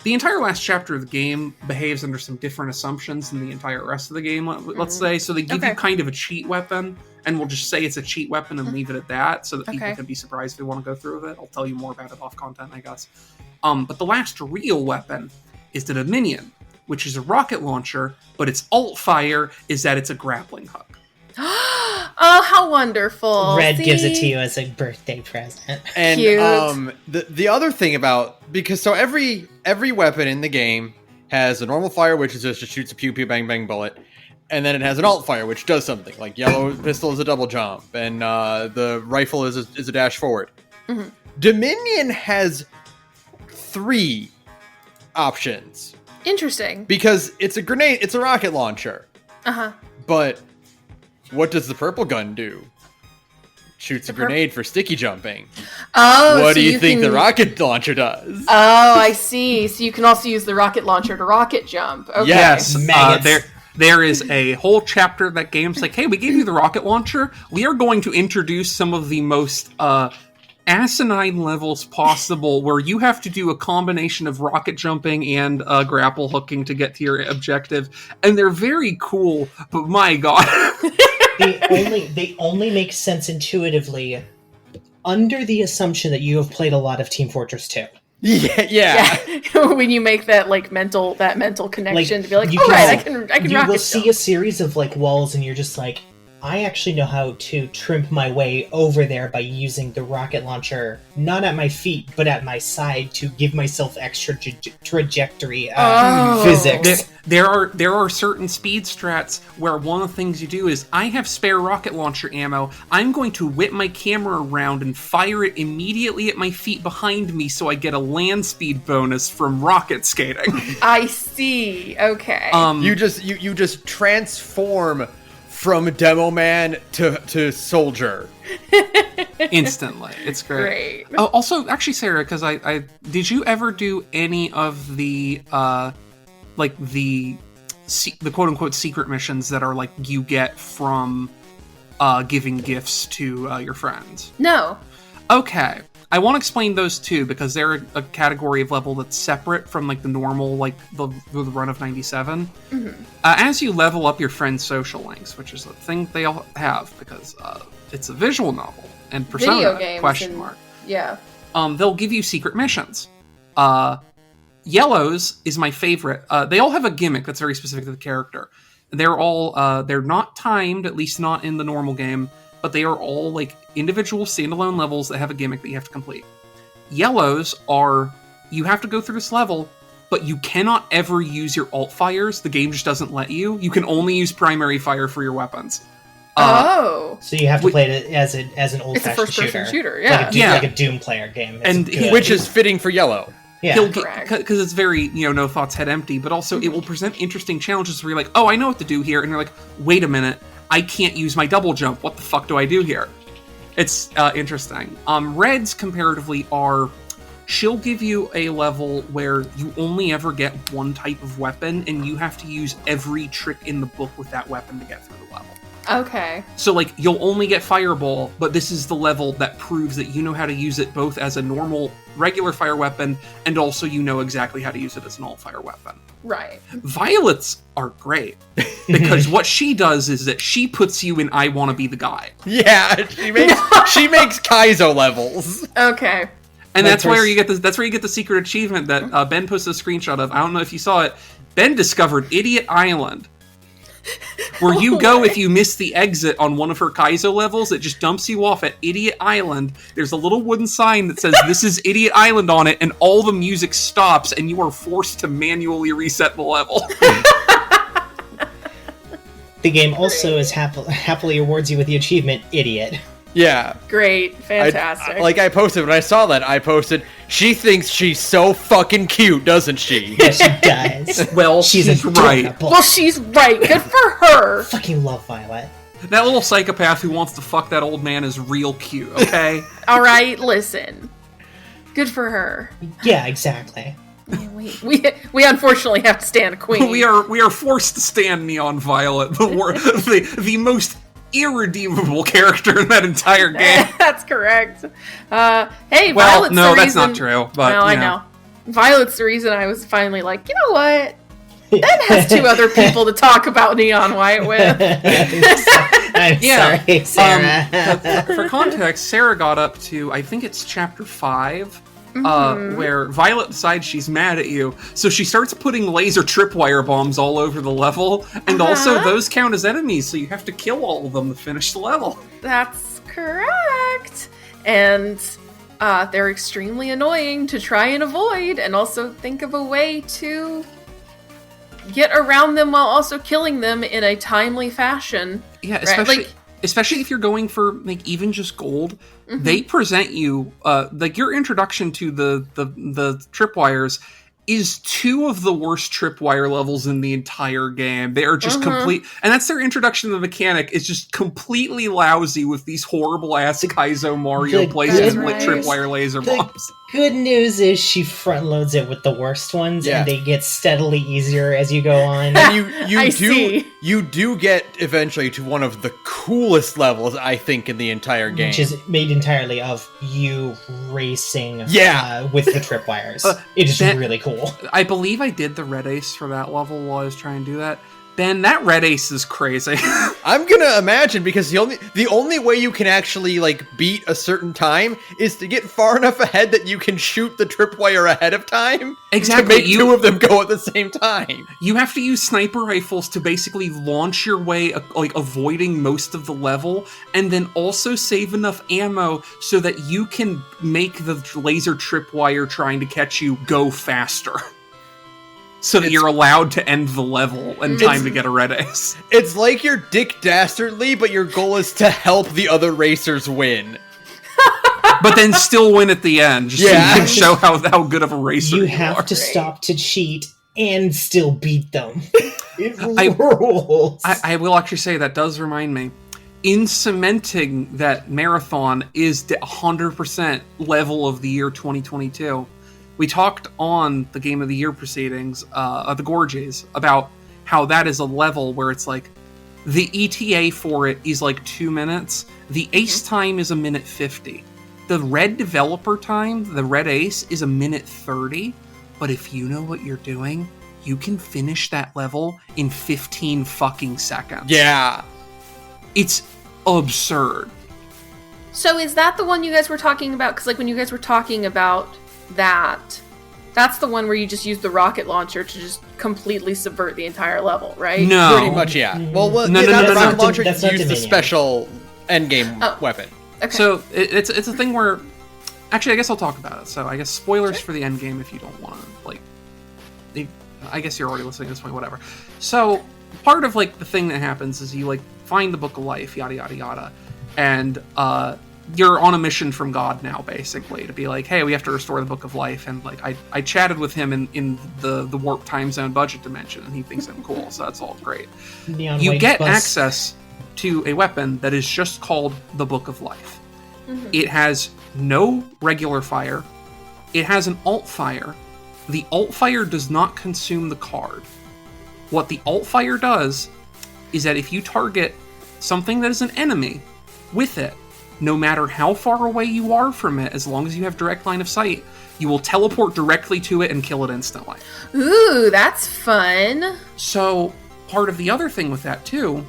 the entire last chapter of the game behaves under some different assumptions than the entire rest of the game, let's say. So they give you kind of a cheat weapon, and we'll just say it's a cheat weapon and leave it at that, so that people can be surprised if they want to go through with it. I'll tell you more about it off content, I guess. But the last real weapon is the Dominion, which is a rocket launcher, but its alt fire is that it's a grappling hook. Oh, how wonderful! Red gives it to you as a birthday present. And Cute. The other thing about, because so every weapon in the game has a normal fire, which is just shoots a pew pew bang bang bullet, and then it has an alt fire, which does something. Like yellow pistol is a double jump, and the rifle is a dash forward. Mm-hmm. Dominion has 3 options. Interesting. Because it's a grenade, it's a rocket launcher. But what does the purple gun do? Shoots a grenade for sticky jumping. Oh, what do you think the rocket launcher does? Oh, I see. So you can also use the rocket launcher to rocket jump. Okay. Yes, there is a whole chapter of that game's like, hey, we gave you the rocket launcher. We are going to introduce some of the most asinine levels possible where you have to do a combination of rocket jumping and grapple hooking to get to your objective. And they're very cool, but my god. They only make sense intuitively under the assumption that you have played a lot of Team Fortress 2. Yeah. When you make that mental connection to be like, you all right, I can rocket You will jump. see a series of walls, and you're just like, I actually know how to trim my way over there by using the rocket launcher, not at my feet, but at my side to give myself extra trajectory physics. There are certain speed strats where one of the things you do is, I have spare rocket launcher ammo, I'm going to whip my camera around and fire it immediately at my feet behind me so I get a land speed bonus from rocket skating. I see. Okay. You just transform from demo man to soldier instantly. It's great. Oh, also, actually, Sarah, because I did you ever do any of the the quote unquote secret missions that are like you get from giving gifts to your friends? No. Okay. I want to explain those too, because they're a category of level that's separate from the normal, the run of 97. Mm-hmm. As you level up your friends' social links, which is a thing they all have, because it's a visual novel and Persona, video games question mark. Yeah. They'll give you secret missions. Yellows is my favorite. They all have a gimmick that's very specific to the character. They're all, they're not timed, at least not in the normal game, but they are all individual standalone levels that have a gimmick that you have to complete. Yellows are, you have to go through this level, but you cannot ever use your alt fires. The game just doesn't let you. You can only use primary fire for your weapons. So you have to play it as an old-fashioned it's a first-person shooter, yeah. Like a Doom player game. Which is fitting for yellow. Yeah, because it's very, no thoughts, head empty, but also it will present interesting challenges where you're like, oh, I know what to do here, and you're like, wait a minute, I can't use my double jump. What the fuck do I do here? It's interesting. Reds, comparatively, she'll give you a level where you only ever get one type of weapon, and you have to use every trick in the book with that weapon to get through the level. Okay. So, you'll only get Fireball, but this is the level that proves that you know how to use it both as a normal, regular fire weapon, and also you know exactly how to use it as an alt-fire weapon. Right. Violets are great, because what she does is that she puts you in I Want to Be the Guy. Yeah, she makes Kaizo levels. Okay. And that's where you get the secret achievement that Ben posted a screenshot of. I don't know if you saw it. Ben discovered Idiot Island, where you go if you miss the exit on one of her Kaizo levels. It just dumps you off at Idiot Island. There's a little wooden sign that says this is Idiot Island on it, and all the music stops and you are forced to manually reset the level. The game also is happily awards you with the achievement Idiot. Yeah. Great. Fantastic. I posted, when I saw that, I posted, she thinks she's so fucking cute, doesn't she? Yeah, she does. Well, she's right. adorable. Well, she's right. Good for her. Fucking love Violet. That little psychopath who wants to fuck that old man is real cute, okay? All right, listen. Good for her. Yeah, exactly. We unfortunately have to stand a queen. We are forced to stand Neon Violet, the most irredeemable character in that entire game. That's correct. Hey, Well, Violet's no, the that's reason... not true. But no, I know. Violet's the reason I was finally like, you know what? Ben has two other people to talk about Neon White with. I'm sorry, Sarah. For context, Sarah got up to, I think it's chapter 5, where Violet decides she's mad at you, so she starts putting laser tripwire bombs all over the level, and also those count as enemies, so you have to kill all of them to finish the level. That's correct. And they're extremely annoying to try and avoid, and also think of a way to get around them while also killing them in a timely fashion. Yeah, right? especially if you're going for like even just gold, they present you like your introduction to the tripwires is 2 of the worst tripwire levels in the entire game. They are just complete, and that's their introduction to the mechanic. Is just completely lousy with these horrible ass Kaizo Mario places with tripwire laser bombs. Good news is she front loads it with the worst ones, and they get steadily easier as you go on. And you do get eventually to one of the coolest levels, I think, in the entire game, which is made entirely of you racing with the tripwires. It is really cool. I believe I did the red ace for that level while I was trying to do that. Ben, that red ace is crazy. I'm gonna imagine, because the only way you can actually beat a certain time is to get far enough ahead that you can shoot the tripwire ahead of time. Exactly. To make 2 of them go at the same time. You have to use sniper rifles to basically launch your way, avoiding most of the level, and then also save enough ammo so that you can make the laser tripwire trying to catch you go faster. So that you're allowed to end the level in time to get a red ace. It's like you're Dick Dastardly, but your goal is to help the other racers win. But then still win at the end, just so you can show how good of a racer you are. You have to stop to cheat and still beat them. It rules. I will actually say, that does remind me. In cementing that marathon is the 100% level of the year 2022, we talked on the Game of the Year proceedings of the Gorges about how that is a level where it's like the ETA for it is 2 minutes. The ace time is 1:50. The red developer time, the red ace, is 1:30. But if you know what you're doing, you can finish that level in 15 fucking seconds. Yeah. It's absurd. So is that the one you guys were talking about? Because when you guys were talking about that's the one where you just use the rocket launcher to just completely subvert the entire level, right? No. Pretty much, yeah. Well, no, the rocket not launcher that's not use the Dominion. special endgame weapon. Okay. So it's a thing where, actually, I guess I'll talk about it. So I guess spoilers for the end game if you don't want to I guess you're already listening at this point. Whatever. So part of the thing that happens is you find the Book of Life, yada yada yada, and you're on a mission from God now, basically, to be hey, we have to restore the Book of Life. And I chatted with him in the warp time zone budget dimension, and he thinks I'm cool, so that's all great. You get access to a weapon that is just called the Book of Life. It has no regular fire. It has an alt fire. The alt fire does not consume the card. What the alt fire does is that if you target something that is an enemy with it, no matter how far away you are from it, as long as you have direct line of sight, you will teleport directly to it and kill it instantly. Ooh, that's fun. So, part of the other thing with that, too,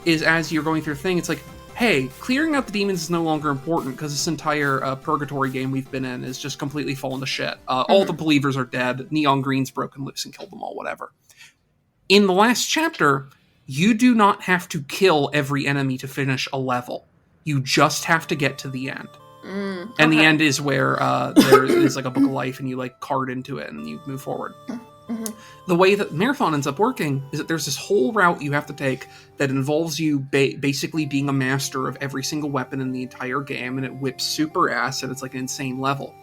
is as you're going through the thing, it's hey, clearing out the demons is no longer important because this entire purgatory game we've been in is just completely fallen to shit. All the believers are dead, Neon Green's broken loose and killed them all, whatever. In the last chapter, you do not have to kill every enemy to finish a level. You just have to get to the end. And the end is where there is a Book of Life and you card into it and you move forward. The way that Marathon ends up working is that there's this whole route you have to take that involves you basically being a master of every single weapon in the entire game, and it whips super ass, and it's like an insane level.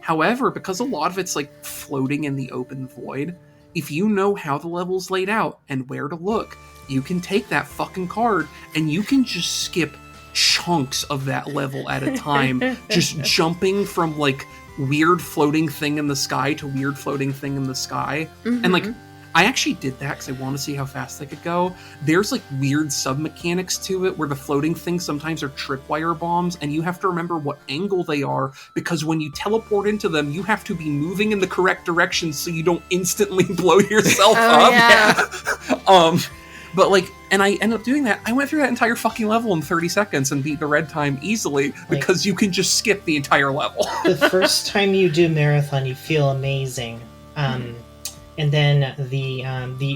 However, because a lot of it's like floating in the open void, if you know how the level's laid out and where to look, you can take that fucking card and you can just skip chunks of that level at a time, just jumping from like weird floating thing in the sky to weird floating thing in the sky. And like, I actually did that because I want to see how fast they could go. There's like weird sub-mechanics to it where the floating things sometimes are tripwire bombs, and you have to remember what angle they are, because when you teleport into them, you have to be moving in the correct direction so you don't instantly blow yourself up. Yeah. But like, and I ended up doing that. I went through that entire fucking level in 30 seconds and beat the red time easily because you can just skip the entire level. The first time you do Marathon, you feel amazing. And then the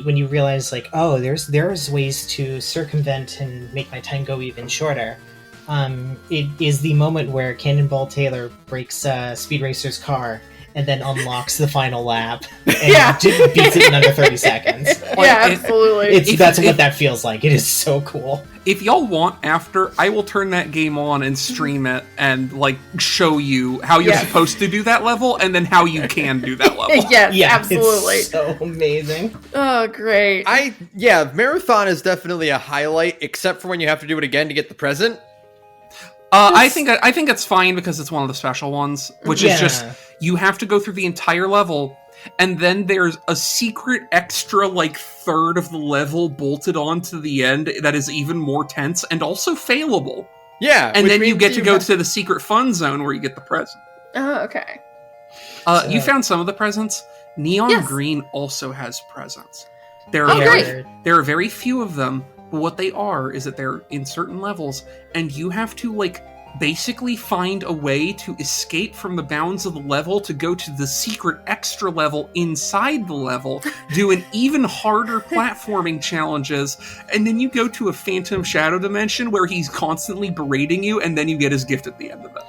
when you realize like, oh, there's ways to circumvent and make my time go even shorter. It is the moment where Cannonball Taylor breaks Speed Racer's car and then unlocks the final lap and beats it in under 30 seconds. Absolutely. That's what that feels like. It is so cool. If y'all want after, I will turn that game on and stream it and like show you how you're supposed to do that level and then how you can do that level. Absolutely. It's so amazing. Oh, great. Marathon is definitely a highlight, except for when you have to do it again to get the present. I think it's fine because it's one of the special ones, which is just you have to go through the entire level, and then there's a secret extra like third of the level bolted on to the end that is even more tense and also failable. Yeah, and then you get to go to the secret fun zone where you get the present. Oh, okay. You found some of the presents. Neon Green also has presents. There are very few of them. But what they are is that they're in certain levels, and you have to, like, basically find a way to escape from the bounds of the level to go to the secret extra level inside the level, do an even harder platforming challenges, and then you go to a Phantom Shadow dimension where he's constantly berating you, and then you get his gift at the end of it.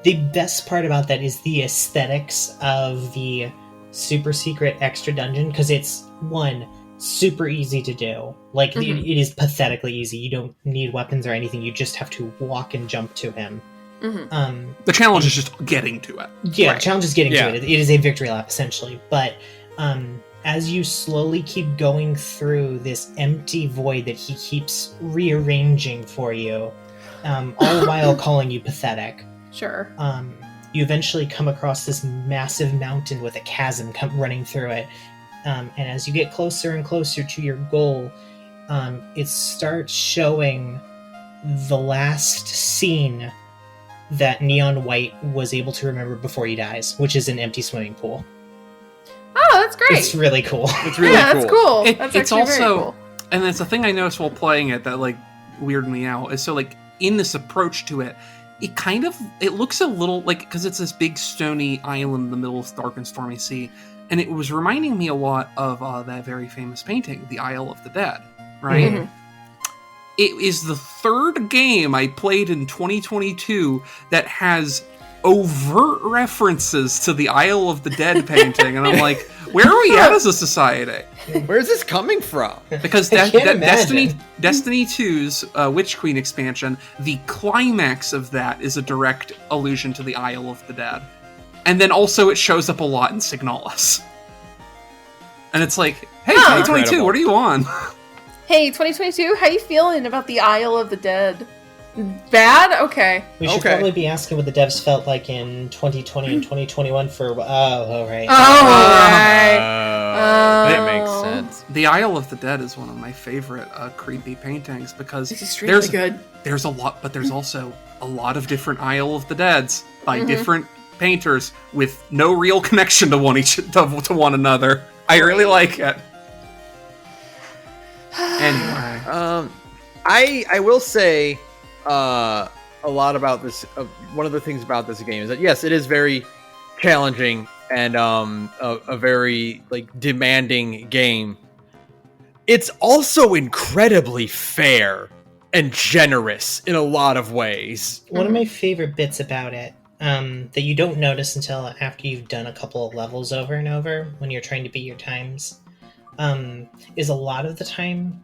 The best part about that is the aesthetics of the super secret extra dungeon, because it's, super easy to do. Like, it is pathetically easy. You don't need weapons or anything. You just have to walk and jump to him. The challenge is just getting to it. Yeah, the challenge is getting to it. It is a victory lap, essentially. But as you slowly keep going through this empty void that he keeps rearranging for you, all while calling you pathetic. Sure. You eventually come across this massive mountain with a chasm running through it. And as you get closer and closer to your goal, it starts showing the last scene that Neon White was able to remember before he dies, which is an empty swimming pool. Oh, that's great. It's really cool. It's really cool. That's cool. It's also, very cool. And it's a thing I noticed while playing it that, like, weirded me out, is so, like, in this approach to it, it looks a little, like, because it's this big stony island in the middle of dark and stormy sea, and it was reminding me a lot of that very famous painting, The Isle of the Dead, right? Mm-hmm. It is the third game I played in 2022 that has overt references to the Isle of the Dead painting, and I'm like, where are we at as a society? Where's this coming from? Because Destiny 2's Witch Queen expansion, the climax of that is a direct allusion to the Isle of the Dead. And then also it shows up a lot in Signalis. And it's like, hey, 2022, incredible. What are you on? Hey, 2022, how you feeling about the Isle of the Dead? Bad? Okay. We should probably be asking what the devs felt like in 2020 and 2021 for... Oh, right. That makes sense. The Isle of the Dead is one of my favorite creepy paintings because it's good. There's a lot, but there's also a lot of different Isle of the Deads by different painters with no real connection to one another. I really like it. Anyway, I will say a lot about this. One of the things about this game is that yes, it is very challenging and a very demanding game. It's also incredibly fair and generous in a lot of ways. One of my favorite bits about it that you don't notice until after you've done a couple of levels over and over when you're trying to beat your times, is a lot of the time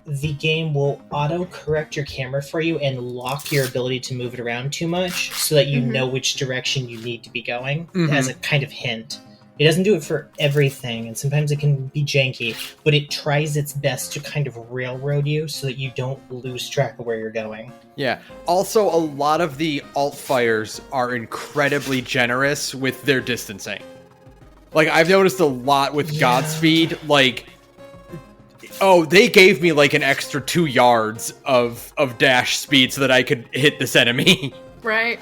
the game will auto-correct your camera for you and lock your ability to move it around too much so that you know which direction you need to be going as a kind of hint. It doesn't do it for everything, and sometimes it can be janky, but it tries its best to kind of railroad you so that you don't lose track of where you're going. Yeah. Also, a lot of the alt fires are incredibly generous with their distancing. Like, I've noticed a lot with Godspeed, like, oh, they gave me like an extra 2 yards of dash speed so that I could hit this enemy. Right.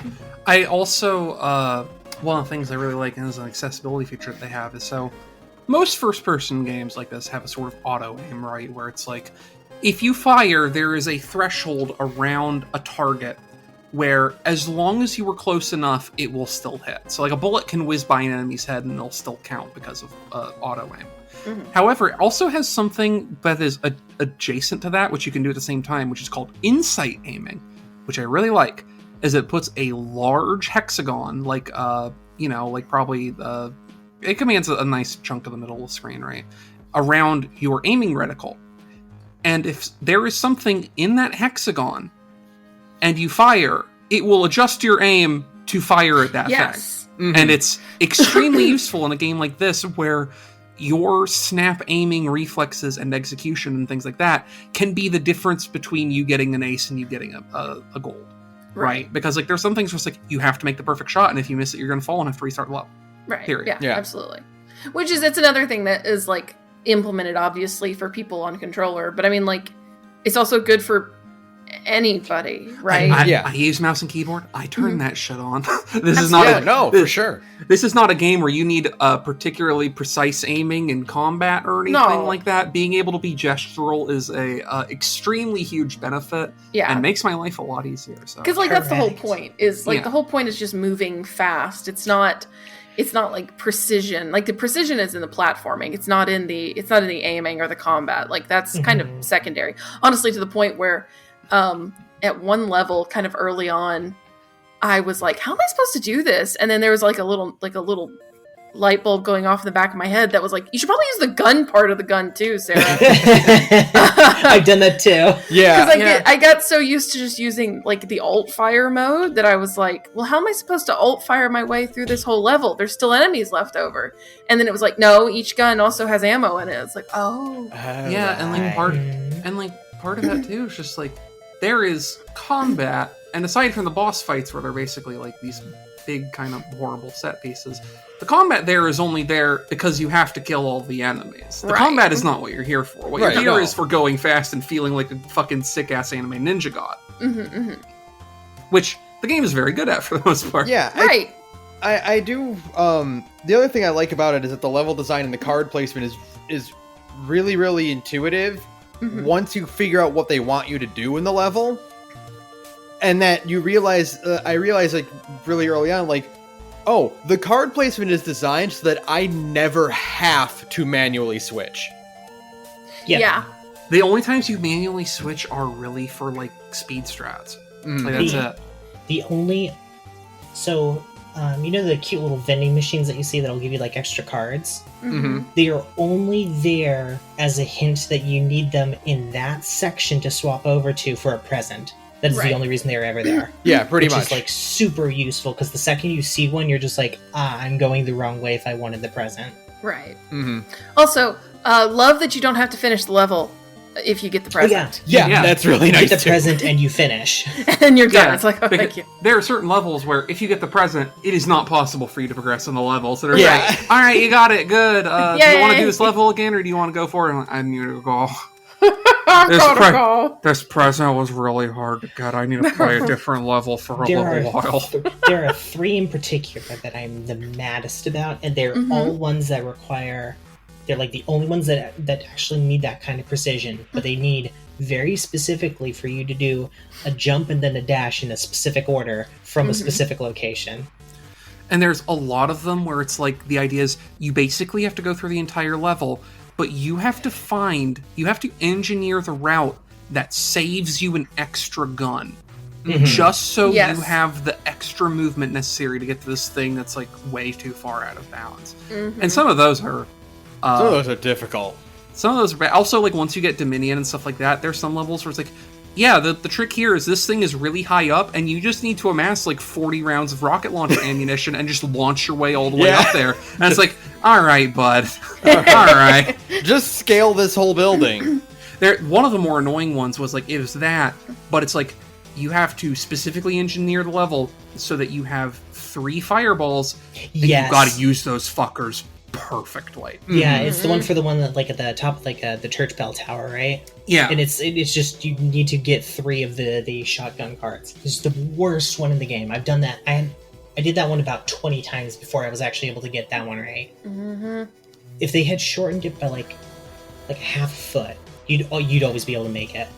I also, one of the things I really like as an accessibility feature that they have is, so most first-person games like this have a sort of auto-aim, right? Where it's like, if you fire, there is a threshold around a target where as long as you were close enough, it will still hit. So like a bullet can whiz by an enemy's head and it'll still count because of auto-aim. However, it also has something that is adjacent to that, which you can do at the same time, which is called insight aiming, which I really like, is it puts a large hexagon, like probably it commands a nice chunk of the middle of the screen, right, around your aiming reticle. And if there is something in that hexagon and you fire, it will adjust your aim to fire at that thing. And it's extremely useful in a game like this where your snap aiming reflexes and execution and things like that can be the difference between you getting an ace and you getting a gold. Right? Because like there's some things where it's like you have to make the perfect shot, and if you miss it, you're going to fall and have to restart the level. Right. Period. Yeah, absolutely. It's another thing that is like implemented obviously for people on controller, but I mean like it's also good for anybody, right? I use mouse and keyboard. I turn that shit on. This is not not for sure. This is not a game where you need particularly precise aiming in combat or anything like that. Being able to be gestural is a extremely huge benefit, and makes my life a lot easier. So because like that's the whole point. Is like the whole point is just moving fast. It's not like precision. Like the precision is in the platforming. It's not in the aiming or the combat. Like that's kind of secondary. Honestly, to the point where at one level, kind of early on, I was like, how am I supposed to do this? And then there was like a little light bulb going off in the back of my head that was like, you should probably use the gun part of the gun too, Sarah. I've done that too. Yeah. Because I got so used to just using like the alt fire mode that I was like, well, how am I supposed to alt fire my way through this whole level? There's still enemies left over. And then it was like, no, each gun also has ammo in it. It's like, and part of that too is just like, there is combat, and aside from the boss fights where they're basically like these big kind of horrible set pieces, the combat there is only there because you have to kill all the enemies. The combat is not what you're here for. What you're here is for going fast and feeling like a fucking sick-ass anime ninja god. Which the game is very good at for the most part. Yeah, right. I do, the other thing I like about it is that the level design and the card placement is really, really intuitive. Once you figure out what they want you to do in the level, and that you realize, I realized like really early on, like, oh, the card placement is designed so that I never have to manually switch. Yeah. The only times you manually switch are really for like speed strats. Like, that's it. You know the cute little vending machines that you see that'll give you like extra cards? They are only there as a hint that you need them in that section to swap over to for a present. That is the only reason they're ever there. Yeah, pretty much. Which is like super useful because the second you see one, you're just like, I'm going the wrong way if I wanted the present. Right. Also, love that you don't have to finish the level if you get the present. Yeah, that's really nice. You get the present and you finish. And you're done. It's like, oh, thank you. There are certain levels where if you get the present, it is not possible for you to progress in the level. So they're like, all right, you got it, good. Do you want to do this level again, or do you want to go for it? I need to go. This present was really hard to get. I need to play a different level for a little while. There are 3 in particular that I'm the maddest about, and they're all ones that require... They're like the only ones that actually need that kind of precision, but they need very specifically for you to do a jump and then a dash in a specific order from a specific location. And there's a lot of them where it's like the idea is you basically have to go through the entire level, but you have to engineer the route that saves you an extra gun. just so Yes. you have the extra movement necessary to get to this thing that's like way too far out of balance. And some of those are Some of those are difficult. some of those are bad. Also, like once you get Dominion and stuff like that, there's some levels where it's like, yeah, the trick here is this thing is really high up, and you just need to amass like 40 rounds of rocket launcher ammunition and just launch your way all the way up there. And it's like, all right, bud, all right. Just scale this whole building. One of the more annoying ones was like, it was that, but it's like, you have to specifically engineer the level so that you have 3 fireballs, and Yes. you gotta use those fuckers perfectly. Yeah, it's the one for the one that like at the top of like the church bell tower, right? Yeah. And it's just you need to get 3 of the shotgun cards. It's the worst one in the game. I've done that. I did that one about 20 times before I was actually able to get that one right. If they had shortened it by like half a foot, you'd always be able to make it.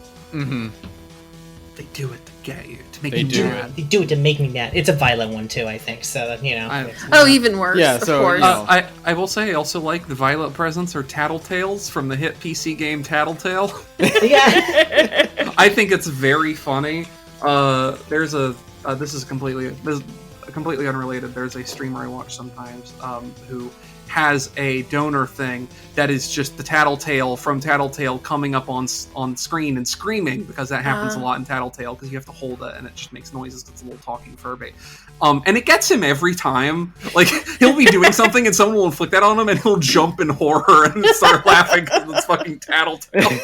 They do it to get you, to make They you do mad. They do it to make me mad. It's a violent one too, I think. So you know. Oh, even worse. Yeah, of so, course. you know. I will say I also like the Violet Presence or Tattletales from the hit PC game Tattletale. yeah. I think it's very funny. This is completely unrelated. There's a streamer I watch sometimes who has a donor thing that is just the Tattletale from Tattletale coming up on screen and screaming, because that happens a lot in Tattletale because you have to hold it and it just makes noises. It's a little talking Furby. And it gets him every time. Like, he'll be doing something and someone will inflict that on him and he'll jump in horror and start laughing because it's fucking Tattletale.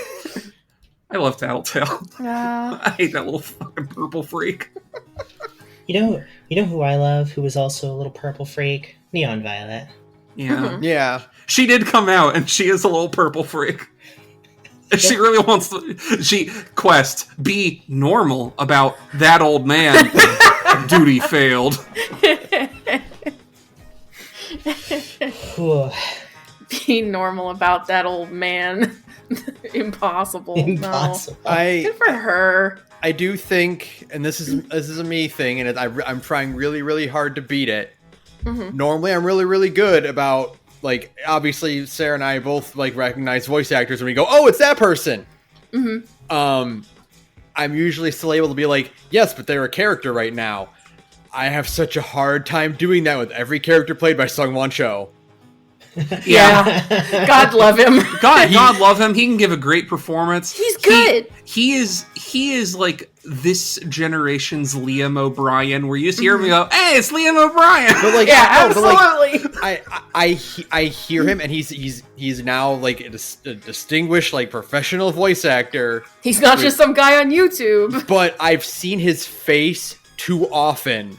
I love Tattletale. I hate that little fucking purple freak. You know who I love, who was also a little purple freak? Neon Violet. Yeah. Yeah. She did come out, and she is a little purple freak. And she really wants to... be normal about that old man. Duty failed. Be normal about that old man. Impossible. Impossible. No. Good for her. I do think, and this is a me thing, and I'm trying really, really hard to beat it. Normally, I'm really, really good about, like, obviously, Sarah and I both, like, recognize voice actors, and we go, oh, it's that person! I'm usually still able to be like, yes, but they're a character right now. I have such a hard time doing that with every character played by Sung-Won Cho. Yeah. God love him. God love him. He can give a great performance. He's good. He is like this generation's Liam O'Brien, where you just hear him and go, "Hey, it's Liam O'Brien." But like, Yeah, no, but absolutely. like, I hear him, and he's now like a distinguished, like, professional voice actor. He's not just some guy on YouTube. But I've seen his face too often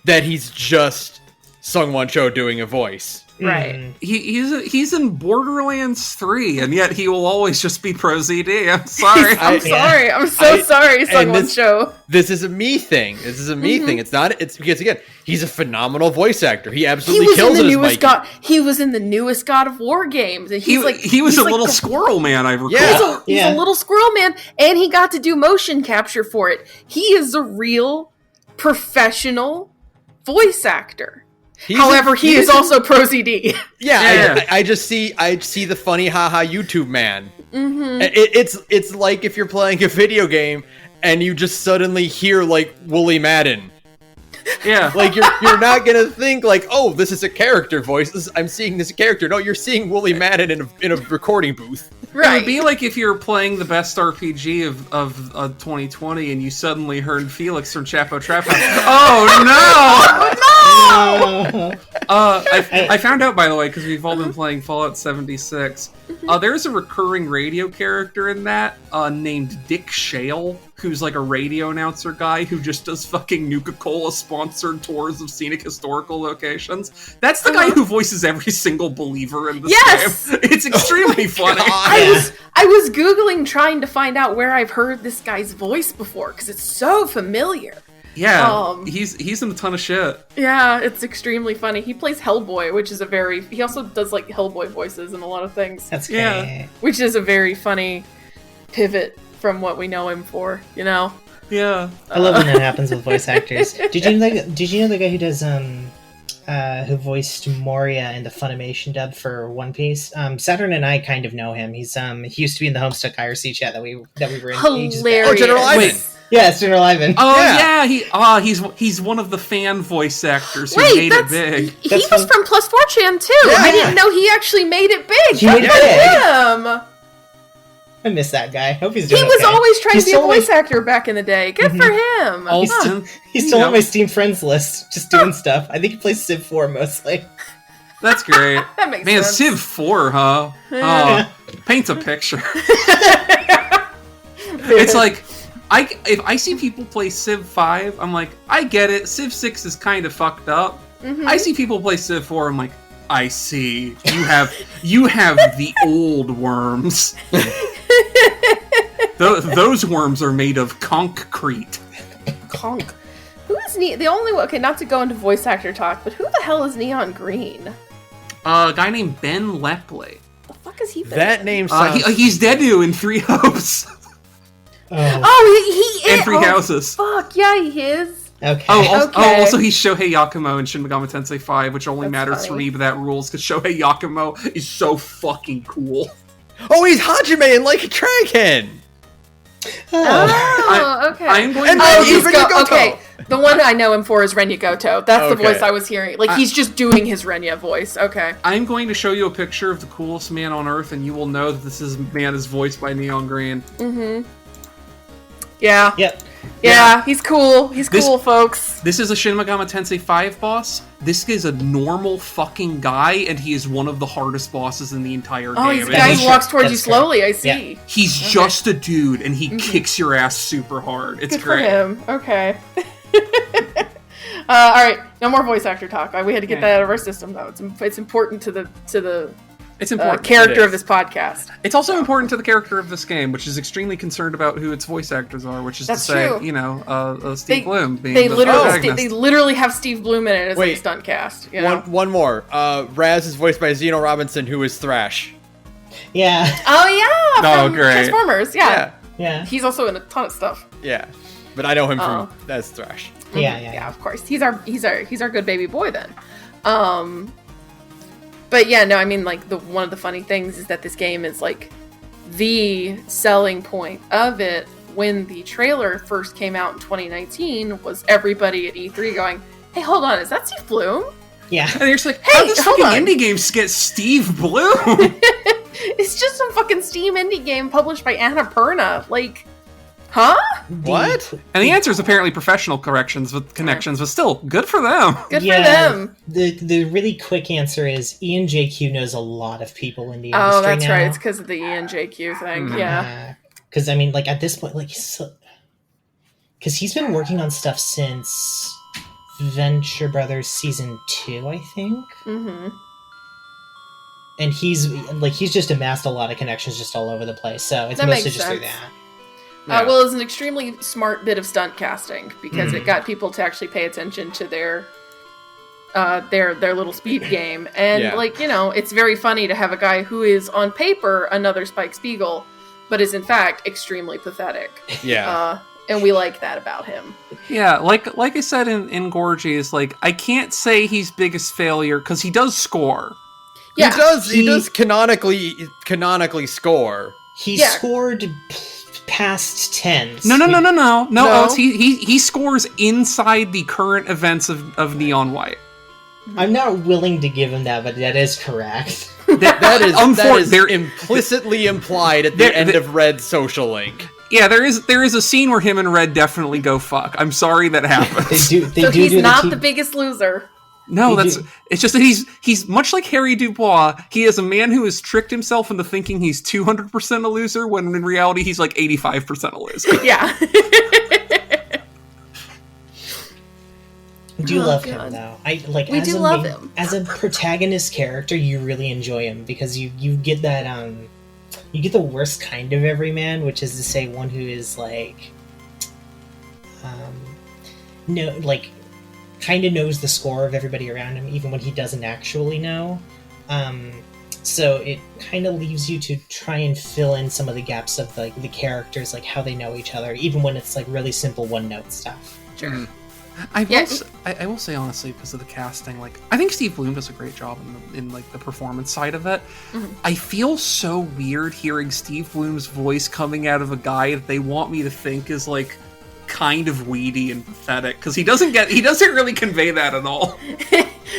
that he's just Sung-Won Cho doing a voice. Right. He's in Borderlands 3, and yet he will always just be Pro ZD. I'm sorry. I'm sorry. I'm so sorry, Sung-Won Cho. This is a me thing. It's not. It's because, again, he's a phenomenal voice actor. He absolutely He kills was it in as Mikey. He was in the newest God of War games. And He was a little squirrel man, I recall. Yeah. He's a little squirrel man, and he got to do motion capture for it. He is a real professional voice actor. However, he is also Pro ZD. Yeah. I see the funny haha YouTube man. It's like if you're playing a video game and you just suddenly hear, like, Wooly Madden. Yeah. Like, you're not gonna think, like, oh, this is a character voice. I'm seeing this character. No, you're seeing Wooly Madden in a recording booth. Right. It would be like if you're playing the best RPG of 2020 and you suddenly heard Felix from Chapo Trap House. Oh no! I found out, by the way, because we've all been playing Fallout 76. There's a recurring radio character in that named Dick Shale, who's like a radio announcer guy who just does fucking Nuka-Cola sponsored tours of scenic historical locations. That's the guy who voices every single believer in this game. It's extremely funny. I was Googling trying to find out where I've heard this guy's voice before, because it's so familiar. Yeah, he's in a ton of shit. Yeah, it's extremely funny. He plays Hellboy, which is he also does, like, Hellboy voices in a lot of things. That's great. Yeah. Which is a very funny pivot from what we know him for, you know? Yeah. I love when that happens with voice actors. Did you know the guy who does who voiced Moria in the Funimation dub for One Piece? Saturn and I kind of know him. He used to be in the Homestuck IRC chat that we were in. Hilarious. Oh, General Ivan. Yeah, it's General Ivan. Oh yeah, he's one of the fan voice actors who made it big. He was from Plus 4chan too. Yeah, I didn't know he actually made it big. He made it big. Him. I miss that guy. Hope he's doing He was okay. always trying to be a voice actor back in the day. Good for him. He's still on my Steam friends list, just doing stuff. I think he plays Civ 4 mostly. That's great. That makes Man, sense. Civ 4, huh? Oh, paints a picture. It's like, if I see people play Civ 5, I'm like, I get it. Civ 6 is kind of fucked up. I see people play Civ 4, I'm like, I see. You have the old worms. Those worms are made of concrete. Conk. Who is okay, not to go into voice actor talk, but who the hell is Neon Green? A guy named Ben Lepley. The fuck is he? That name sounds... He's Dedu in Three Hopes. Oh, he is. And Three Houses. Fuck, yeah, he is. Okay. Also he's Shohei Yakumo in Shin Megami Tensei 5, which only matters funny. for me, but that rules, because Shohei Yakumo is so fucking cool. Oh, he's Hajime in Like a Dragon! Okay. I am going And to... then he's Renyagoto. Okay, the one I know him for is Renyagoto. That's the Okay. voice I was hearing. Like, he's just doing his Renya voice. Okay. I'm going to show you a picture of the coolest man on Earth, and you will know that man is voiced by Neon Green. Yeah. Yep. Yeah, he's cool. He's cool, folks. This is a Shin Megami Tensei 5 boss. This is a normal fucking guy, and he is one of the hardest bosses in the entire game. Oh, he's the guy who walks towards you slowly, I see. Yeah. He's just a dude, and he kicks your ass super hard. It's Good great. for him. Okay. Alright, no more voice actor talk. We had to get that out of our system, though. It's important to the It's important. character of this podcast. It's also important to the character of this game, which is extremely concerned about who its voice actors are, which is That's to say, true. Steve Bloom being they the literally protagonist. have Steve Bloom in it as like a stunt cast. You know? One more. Raz is voiced by Zeno Robinson, who is Thrash. Yeah. Oh yeah, Oh, from great. Transformers. Yeah. Yeah. He's also in a ton of stuff. Yeah. But I know him from as Thrash. Yeah. Of course. He's our good baby boy then. But yeah, no, I mean, like, one of the funny things is that this game is, like, the selling point of it when the trailer first came out in 2019 was everybody at E3 going, hey, hold on, is that Steve Bloom? Yeah. And you're just like, Hey, how does hold fucking on. indie games get Steve Bloom? It's just some fucking Steam indie game published by Annapurna. Like, huh? What? And the answer is apparently professional connections, but still, good for them. Good for them. The really quick answer is Ian JQ knows a lot of people in the industry Oh, that's now. right. It's because of the ENJQ thing. Yeah. Because, I mean, like, at this point, like, because he's been working on stuff since Venture Brothers Season 2, I think. Mm-hmm. And he's just amassed a lot of connections just all over the place. So it's That mostly makes just through sense. that. Well, it's an extremely smart bit of stunt casting because it got people to actually pay attention to their little speed game, and it's very funny to have a guy who is on paper another Spike Spiegel, but is in fact extremely pathetic. Yeah. And we like that about him. Yeah, like I said in Gorge, is like, I can't say he's biggest failure because he does score. Yeah, He does canonically score. He scored past 10. No, Oats, he scores inside the current events of Neon White. I'm not willing to give him that, but that is correct. That is implicitly implied at the end of Red's social link. Yeah, there is a scene where him and Red definitely go fuck. I'm sorry that happens. So he's not the biggest loser. No, it's just that he's much like Harry Dubois. He is a man who has tricked himself into thinking he's 200% a loser, when in reality he's like 85% a loser. Yeah. I do love him though. We do love him. As a protagonist character, you really enjoy him because you get that you get the worst kind of everyman, which is to say one who is like kind of knows the score of everybody around him, even when he doesn't actually know. So it kind of leaves you to try and fill in some of the gaps of like the characters, like how they know each other, even when it's like really simple one-note stuff. Sure. I will say honestly, because of the casting, like, I think Steve Bloom does a great job in like the performance side of it. Mm-hmm. I feel so weird hearing Steve Bloom's voice coming out of a guy that they want me to think is like kind of weedy and pathetic, because he doesn't really convey that at all.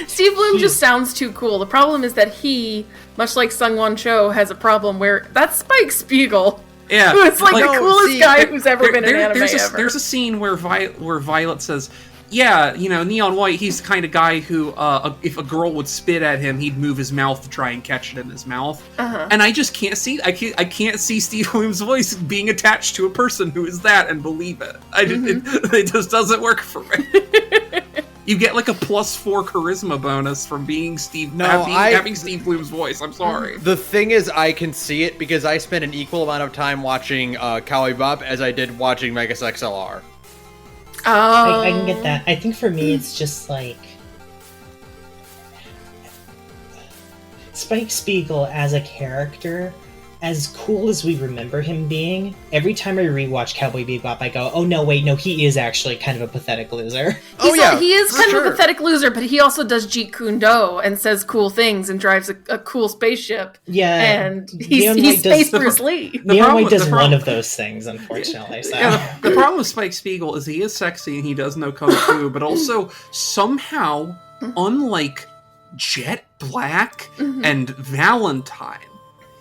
Steve Bloom just sounds too cool. The problem is that he, much like Sungwon Cho, has a problem where that's Spike Spiegel. Yeah, who is like the coolest guy who's ever been in anime ever. There's a scene where Violet says, yeah, Neon White, he's the kind of guy who, if a girl would spit at him, he'd move his mouth to try and catch it in his mouth. And I just can't see, I can't see Steve Bloom's voice being attached to a person who is that and believe it. It just doesn't work for me. You get like a +4 charisma bonus from being having Steve Bloom's voice. I'm sorry. The thing is, I can see it because I spent an equal amount of time watching Cowboy Bebop as I did watching Megas XLR. Oh, I can get that. I think for me, it's just like Spike Spiegel as a character. As cool as we remember him being, every time I rewatch Cowboy Bebop, I go, "Oh no, wait, no, he is actually kind of a pathetic loser." He is kind of a pathetic loser, but he also does Jeet Kune Do and says cool things and drives a cool spaceship. Yeah, and he's Space Bruce Lee. Neon White does one of those things, unfortunately. So. Yeah, the problem with Spike Spiegel is he is sexy and he does know kung fu, but also somehow, unlike Jet Black and Valentine,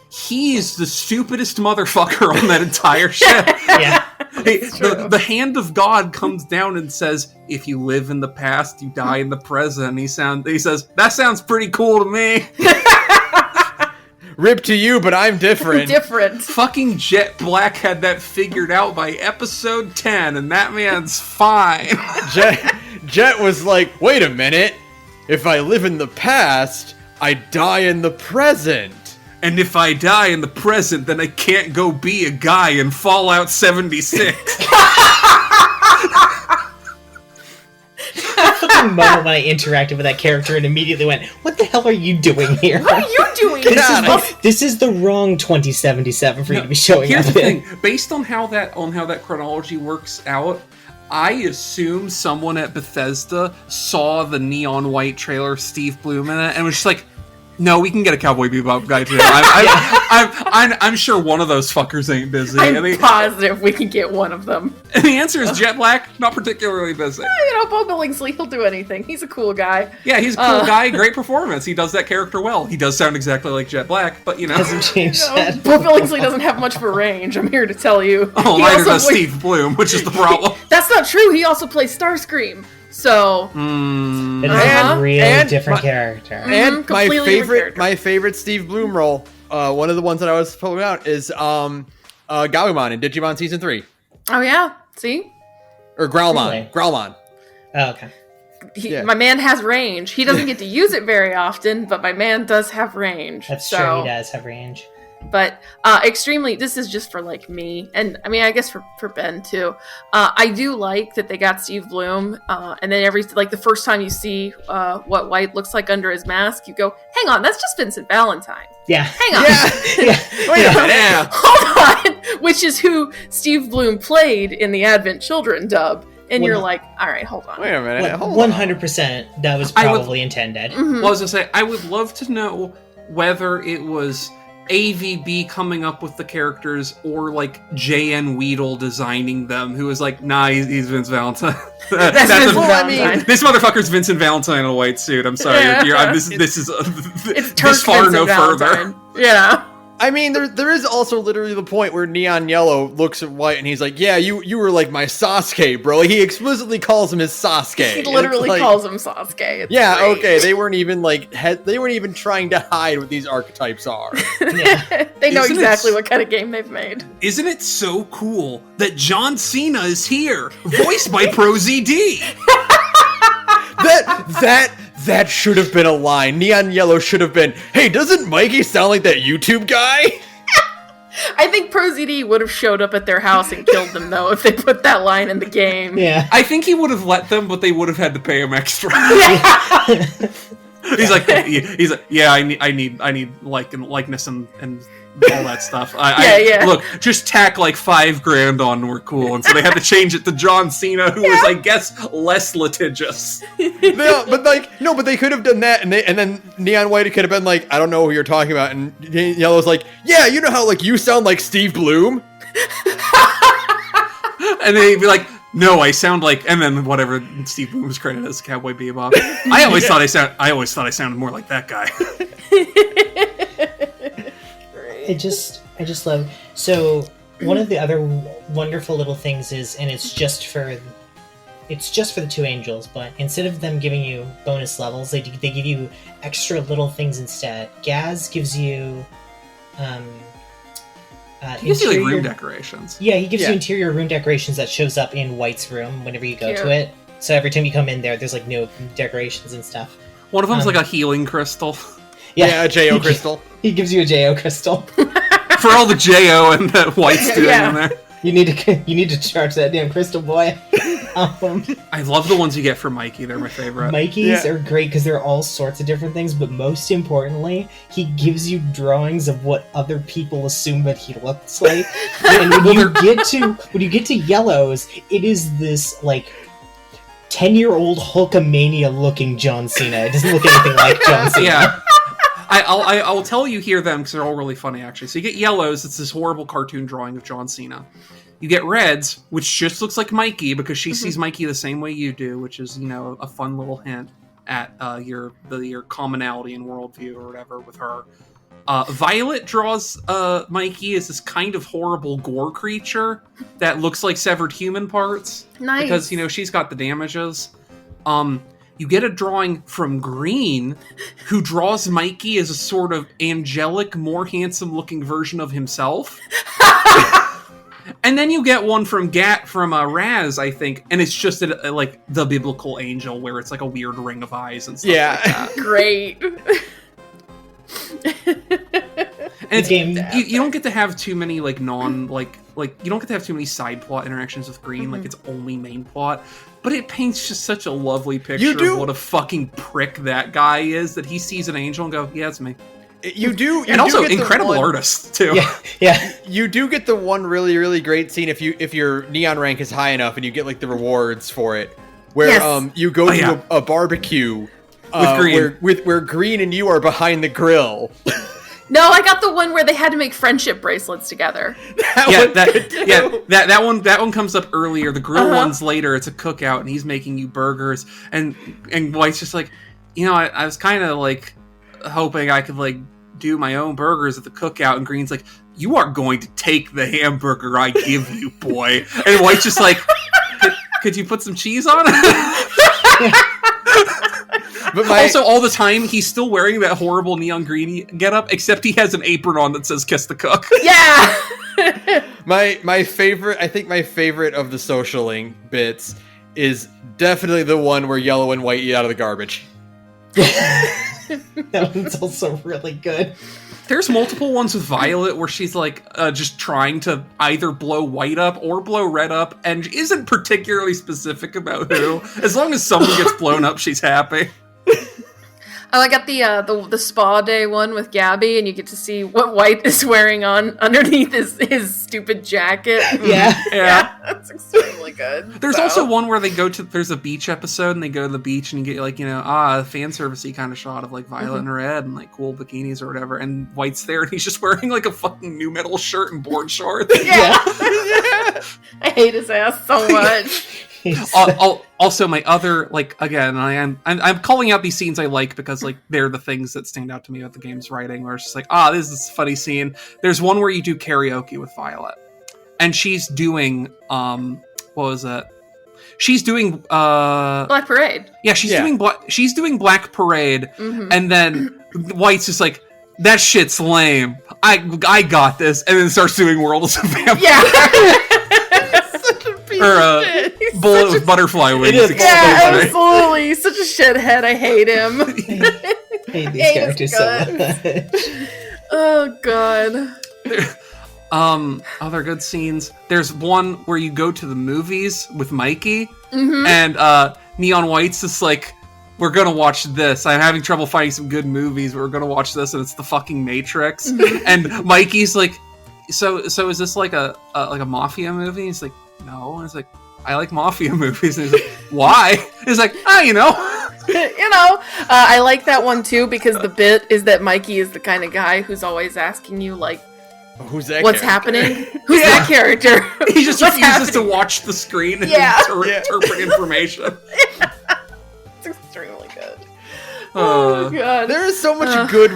he's the stupidest motherfucker on that entire ship. Yeah. The hand of God comes down and says, if you live in the past, you die in the present. He says, that sounds pretty cool to me. Rip to you, but I'm different. Fucking Jet Black had that figured out by episode 10, and that man's fine. Jet was like, wait a minute. If I live in the past, I die in the present. And if I die in the present, then I can't go be a guy in Fallout 76. Fucking moment when I interacted with that character and immediately went, "What the hell are you doing here? What are you doing? This is the wrong 2077 for you to be showing Here's up the in." thing: based on how that chronology works out, I assume someone at Bethesda saw the Neon White trailer, Steve Bloom in it, and was just like, no, we can get a Cowboy Bebop guy too. I'm sure one of those fuckers ain't busy. I'm positive we can get one of them. And the answer is Jet Black, not particularly busy. Bo Billingsley, he'll do anything. He's a cool guy. Yeah, he's a cool guy, great performance. He does that character well. He does sound exactly like Jet Black, but Hasn't changed that. Bo Billingsley doesn't have much of a range, I'm here to tell you. Oh, neither does Steve Bloom, which is the problem. That's not true, he also plays Starscream. So it's a really different character. And my favorite Steve Bloom role, one of the ones that I was pulling out is Gabumon in Digimon Season 3. Oh yeah, see? Or Growlmon. Really? Growlmon. Oh, okay. My man has range. He doesn't get to use it very often, but my man does have range. That's true, he does have range. But extremely, this is just for like me, and I mean, I guess for Ben too. I do like that they got Steve Bloom, and then the first time you see what White looks like under his mask, you go, "Hang on, that's just Vincent Valentine." Yeah. Hang on. Yeah. Wait a minute. Yeah. Hold on. Which is who Steve Bloom played in the Advent Children dub. And you're like, all right, hold on. Wait a minute. Hold 100% that was probably intended. Mm-hmm. Well, I was going to say, I would love to know whether it was AVB coming up with the characters or like J.N. Weedle designing them, who was like, nah, he's Vince Valentine. That's Vincent Valentine. This motherfucker's Vincent Valentine in a white suit. I'm sorry. Yeah. This is this far Vincent no Valentine. further. Yeah. I mean, there is also literally the point where Neon Yellow looks at White and he's like, yeah, you were like my Sasuke, bro. Like, he explicitly calls him his Sasuke. He literally calls him Sasuke. It's yeah, great. okay. They weren't even trying to hide what these archetypes are. Yeah. They know exactly what kind of game they've made. Isn't it so cool that John Cena is here, voiced by ProZD? That should have been a line. Neon Yellow should have been, hey, doesn't Mikey sound like that YouTube guy? I think ProZD would have showed up at their house and killed them, though, if they put that line in the game. Yeah. I think he would have let them, but they would have had to pay him extra. He's like, yeah, I need likeness and all that stuff. Look, just tack like $5,000 on and we're cool. And so they had to change it to John Cena, who was, I guess, less litigious. But they could have done that, and then Neon White could have been like, I don't know who you're talking about, and Yellow's like, yeah, you know how like you sound like Steve Bloom? And they'd be like, no, I sound like, and then whatever Steve Bloom was credited as Cowboy Bebop. I always thought I sounded more like that guy. I just love. So one of the other wonderful little things is, and it's just for the two angels, but instead of them giving you bonus levels, they give you extra little things instead. Gaz gives you he gives you like room decorations. Yeah, he gives you interior room decorations that shows up in White's room whenever you go to it. So every time you come in there's like new decorations and stuff. One of them's like a healing crystal. Yeah, a JO crystal. He gives you a JO crystal. For all the JO and the White's doing in there. You need to charge that damn crystal, boy. I love the ones you get from Mikey. They're my favorite. Mikey's are great because they're all sorts of different things, but most importantly, he gives you drawings of what other people assume that he looks like. And when you get to Yellow's, it is this like 10-year-old Hulkamania looking John Cena. It doesn't look anything like John Cena. Yeah. I'll tell you here them because they're all really funny actually. So you get Yellows, it's this horrible cartoon drawing of John Cena. You get Reds, which just looks like Mikey because she sees Mikey the same way you do, which is a fun little hint at your commonality in worldview or whatever with her. Violet draws Mikey as this kind of horrible gore creature that looks like severed human parts. Nice. Because she's got the damages. You get a drawing from Green, who draws Mikey as a sort of angelic, more handsome-looking version of himself. And then you get one from Raz, I think, and it's just like the biblical angel, where it's like a weird ring of eyes and stuff like that. Great. And you don't get to have too many like you don't get to have too many side plot interactions with Green. Like it's only main plot. But it paints just such a lovely picture of what a fucking prick that guy is, that he sees an angel and go, yeah, it's me. You do also get incredible artist too. Yeah. You do get the one really, really great scene if your neon rank is high enough and you get like the rewards for it, where you go to a barbecue with Green. where Green and you are behind the grill. No, I got the one where they had to make friendship bracelets together. That one comes up earlier. The grill one's later. It's a cookout, and he's making you burgers. And White's just like, I was kind of like hoping I could like do my own burgers at the cookout. And Green's like, you are going to take the hamburger I give you, boy. And White's just like, could you put some cheese on it? But also, all the time, he's still wearing that horrible neon green getup, except he has an apron on that says "Kiss the Cook." Yeah. my favorite of the socialing bits is definitely the one where Yellow and White eat out of the garbage. That one's also really good. There's multiple ones with Violet where she's like just trying to either blow White up or blow Red up, and isn't particularly specific about who. As long as someone gets blown up, she's happy. Oh, I got the spa day one with Gabby, and you get to see what White is wearing on underneath his stupid jacket. Yeah, that's extremely good. There's also one where there's a beach episode, and they go to the beach, and you get like a fan servicey kind of shot of like Violet and Red and like cool bikinis or whatever, and White's there, and he's just wearing like a fucking new metal shirt and board shorts. Yeah. I hate his ass so much. Also, my other again, I'm calling out these scenes I like because like they're the things that stand out to me about the game's writing. Where it's just like, this is a funny scene. There's one where you do karaoke with Violet, and she's doing what was it? She's doing Black Parade. Yeah, she's doing Black Parade, and then White's just like, that shit's lame. I got this, and then starts doing Worlds of Vampire. Yeah. Or Bullet with Butterfly Wings. Yeah, absolutely. Such a shithead. I hate him. I hate these characters so much. Oh, God. Other good scenes. There's one where you go to the movies with Mikey, and Neon White's just like, we're gonna watch this. I'm having trouble finding some good movies, but we're gonna watch this, and it's the fucking Matrix. And Mikey's like, so is this like a mafia movie? He's like, no. And it's like, I like mafia movies. And he's like, why? He's like, I like that one too, because the bit is that Mikey is the kind of guy who's always asking you like Who's that? What's character? happening? Who's that character? He just What's refuses to happening? watch the screen and Yeah. interpret information. It's extremely good. Oh god. There is so much good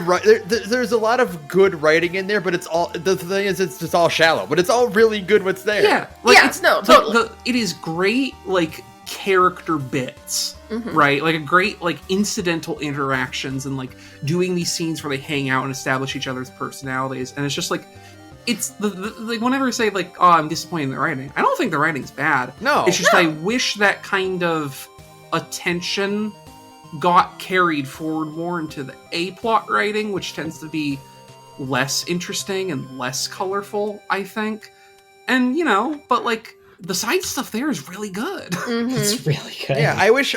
there's a lot of good writing in there, but it's all the thing is it's just all shallow, but it's all really good what's there. Yeah, Totally. It is great, like character bits, right? Like a great like incidental interactions and like doing these scenes where they hang out and establish each other's personalities, and it's just like it's like whenever I say like, oh, I'm disappointed in the writing, I don't think the writing's bad. No, it's just I wish that kind of attention got carried forward more into the A-plot writing, which tends to be less interesting and less colorful, I think. And, you know, but like, the side stuff there is really good. It's really good. Yeah, I wish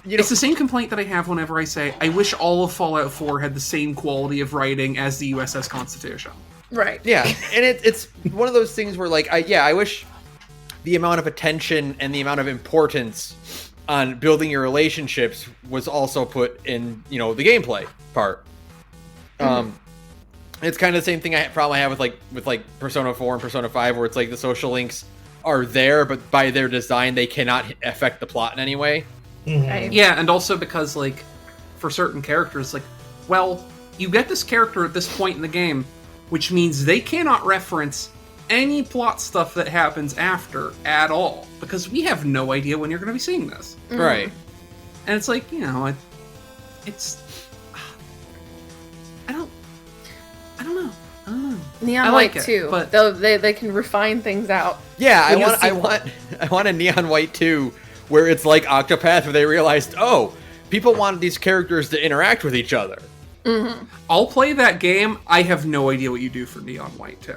it's the same complaint that I have whenever I say, I wish all of Fallout 4 had the same quality of writing as the USS Constitution. Right. Yeah, and it's one of those things where like I wish the amount of attention and the amount of importance on building your relationships was also put in, you know, the gameplay part. It's kind of the same thing I probably have with Persona 4 and Persona 5, where it's like the social links are there, but by their design they cannot affect the plot in any way. Right. Yeah, and also because like for certain characters, like, well, you get this character at this point in the game, which means they cannot reference any plot stuff that happens after at all, because we have no idea when you're going to be seeing this. Right. And it's like, you know, it's I don't know. Neon I like White it, too, but- though they can refine things out. Yeah, When you see I want a Neon White 2 where it's like Octopath, where they realized, oh, people wanted these characters to interact with each other. I'll play that game. I have no idea what you do for Neon White 2.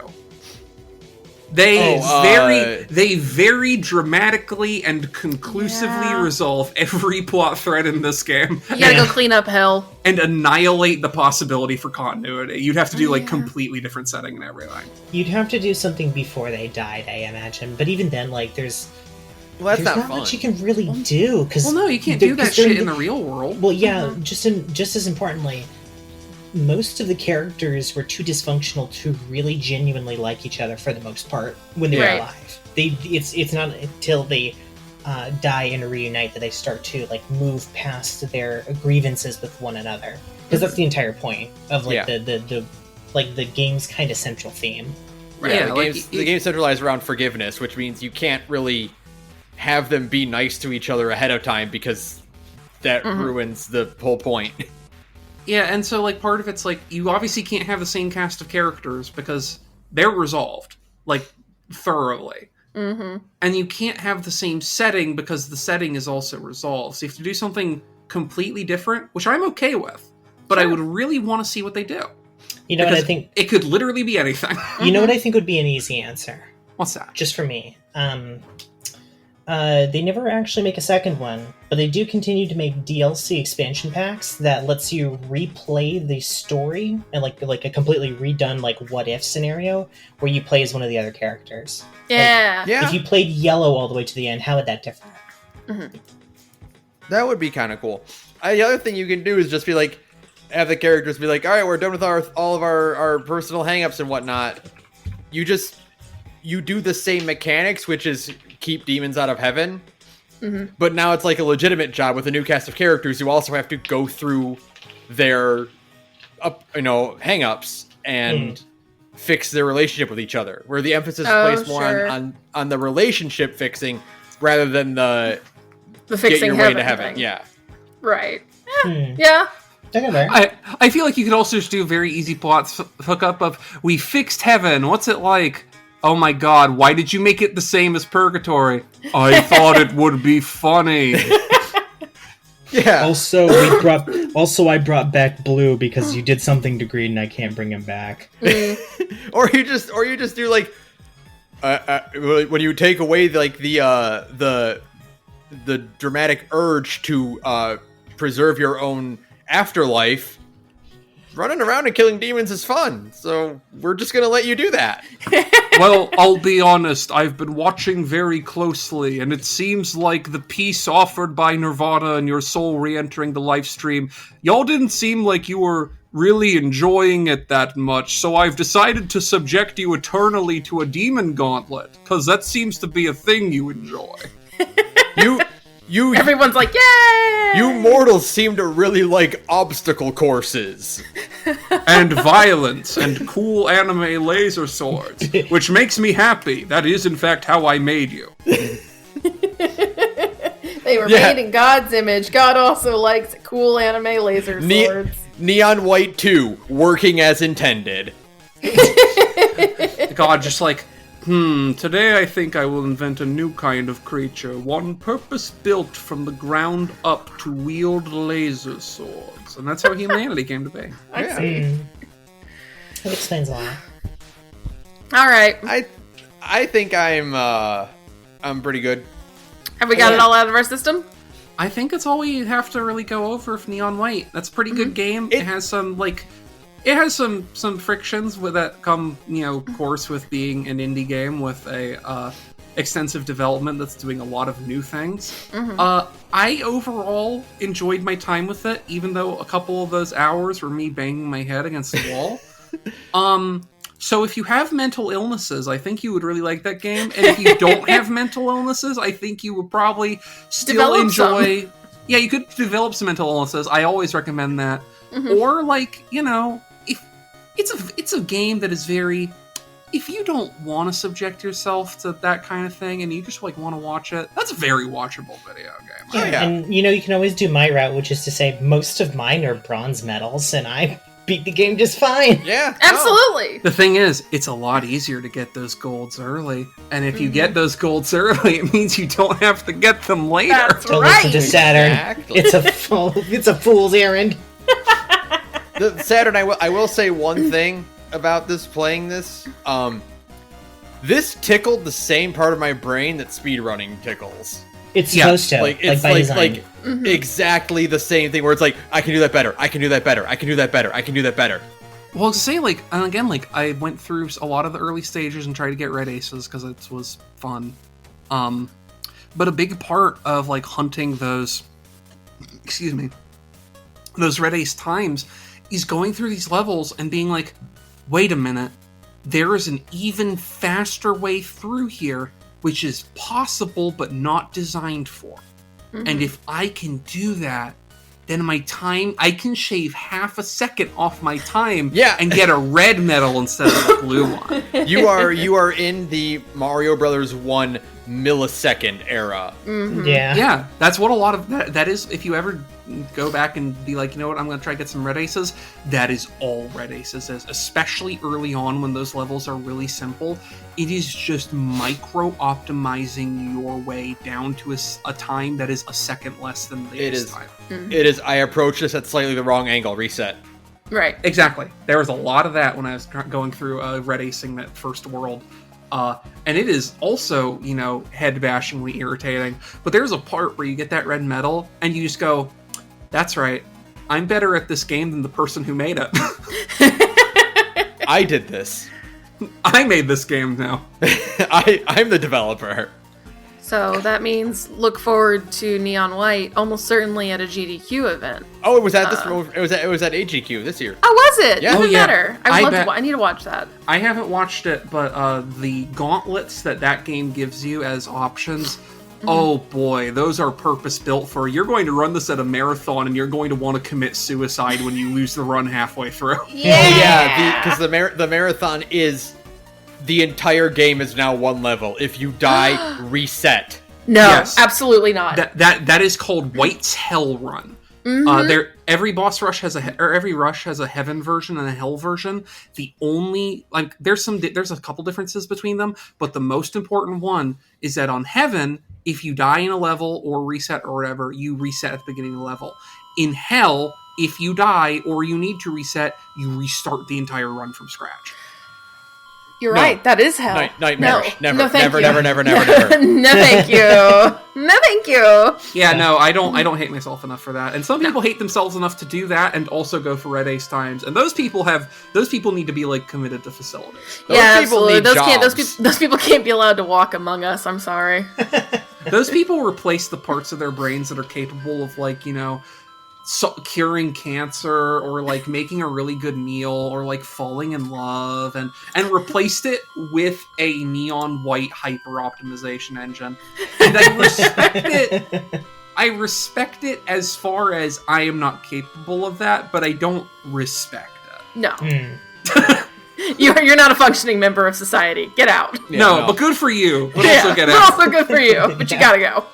They very dramatically and conclusively resolve every plot thread in this game. You gotta go clean up hell. And annihilate the possibility for continuity. You'd have to do like completely different setting and everything. You'd have to do something before they died, I imagine. But even then, like, there's Well, that's not not fun. much you can really do. Cause Well, no, you can't do that shit in the real world. Well, yeah, just as importantly, most of the characters were too dysfunctional to really genuinely like each other for the most part when they were Right. alive. It's not until they die and reunite that they start to like move past their grievances with one another, because that's the entire point of like the game's kind of central theme. Right. Yeah, The game's centralized around forgiveness, which means you can't really have them be nice to each other ahead of time, because that ruins the whole point. Yeah, and so like part of it's like you obviously can't have the same cast of characters because they're resolved like thoroughly. And you can't have the same setting because the setting is also resolved. So you have to do something completely different, which I'm okay with. But I would really want to see what they do. You know what I Because think? it could literally be anything. You know what I think would be an easy answer, What's that? just for me. They never actually make a second one, but they do continue to make DLC expansion packs that lets you replay the story and like a completely redone like what if scenario where you play as one of the other characters. Yeah. Yeah, If you played Yellow all the way to the end, how would that differ? that would be kind of cool. The other thing you can do is just be like, have the characters be like, all right, we're done with all of our personal hangups and whatnot. You do the same mechanics, which is keep demons out of heaven. But now it's like a legitimate job with a new cast of characters who also have to go through their hang-ups and fix their relationship with each other, where the emphasis is placed more on the relationship fixing rather than the fixing get your way to heaven. thing. Yeah. Right. Yeah. Together. I feel like you could also just do a very easy plot hookup of, we fixed heaven, what's it like? Oh my god, why did you make it the same as purgatory? I thought it would be funny. Yeah. Also, I brought back Blue because you did something to Green and I can't bring him back. Or you just do like when you take away like the dramatic urge to preserve your own afterlife. Running around and killing demons is fun, so we're just gonna let you do that. Well, I'll be honest, I've been watching very closely, and it seems like the peace offered by Nirvana and your soul re-entering the live stream, y'all didn't seem like you were really enjoying it that much, so I've decided to subject you eternally to a demon gauntlet, because that seems to be a thing you enjoy. Everyone's like, yay! You mortals seem to really like obstacle courses. And violence, and cool anime laser swords, which makes me happy. That is, in fact, how I made you. They were made in God's image. God also likes cool anime laser swords. Neon White 2, working as intended. God just like, today I think I will invent a new kind of creature, one purpose-built from the ground up to wield laser swords. And that's how humanity came to be. I see. That explains a lot. All right. I think I'm pretty good. Have we got it all out of our system? I think that's all we have to really go over for Neon White. That's a pretty good game. It has some some frictions with that come, of course, with being an indie game with a extensive development that's doing a lot of new things. I overall enjoyed my time with it, even though a couple of those hours were me banging my head against the wall. So if you have mental illnesses, I think you would really like that game. And if you don't have mental illnesses, I think you would probably still enjoy... Some. Yeah, you could develop some mental illnesses. I always recommend that. Or, if it's a game that is very... If you don't want to subject yourself to that kind of thing and you just, want to watch it, that's a very watchable video game. Yeah, and, you can always do my route, which is to say most of mine are bronze medals, and I... beat the game just fine. Yeah. Absolutely. The thing is, it's a lot easier to get those golds early. And if you get those golds early, it means you don't have to get them later. That's Don't right. listen to Saturn. Exactly. It's a fool's errand. Saturn, I will say one thing about playing this. This tickled the same part of my brain that speedrunning tickles. It's supposed to. It's by design. exactly the same thing where it's like, I can do that better, I can do that better, I can do that better, I can do that better. Well, to say, and again, I went through a lot of the early stages and tried to get red aces because it was fun. But a big part of, hunting those red ace times is going through these levels and being like, wait a minute, there is an even faster way through here, which is possible but not designed for. And if I can do that, then my time, I can shave half a second off my time and get a red medal instead of a blue one. You are in the Mario Brothers 1 millisecond era. Yeah, that's what a lot of that is. If you ever go back and be like, you know what, I'm going to try to get some red aces, that is all red aces is, especially early on when those levels are really simple. It is just micro-optimizing your way down to a time that is a second less than the latest time. It is, I approach this at slightly the wrong angle, reset. Right. Exactly. There was a lot of that when I was going through red acing that first world. And it is also, head-bashingly irritating. But there's a part where you get that red medal, and you just go, that's right, I'm better at this game than the person who made it. I did this. I made this game now. I'm the developer. So that means look forward to Neon White almost certainly at a GDQ event. Oh, it was at it was at AGQ this year. Oh, was it? Yeah. Even better. I need to watch that. I haven't watched it, but the gauntlets that game gives you as options, oh boy, those are purpose-built for, you're going to run this at a marathon and you're going to want to commit suicide when you lose the run halfway through. Yeah, because the marathon is, the entire game is now one level. If you die, reset. No, Yes. absolutely not. That is called White's Hell Run. Every boss rush has every rush has a heaven version and a hell version. The only there's a couple differences between them, but the most important one is that on heaven, if you die in a level or reset or whatever, you reset at the beginning of the level. In hell, if you die or you need to reset, you restart the entire run from scratch. You're right. That is hell. Nightmarish. No, Never. thank you. Never. No, thank you. No, thank you. Yeah, no, I don't hate myself enough for that. And some people hate themselves enough to do that and also go for red ace times. And those people need to be committed to facilities. Yeah, people absolutely. need Those people can't be allowed to walk among us. I'm sorry. Those people replace the parts of their brains that are capable of curing cancer, or like making a really good meal, or like falling in love, and replaced it with a neon white hyper optimization engine. And I respect it. I respect it as far as I am not capable of that, but I don't respect it. No. You're not a functioning member of society. Get out. Yeah, no, but good for you. But also get out. But also good for you. But you gotta go.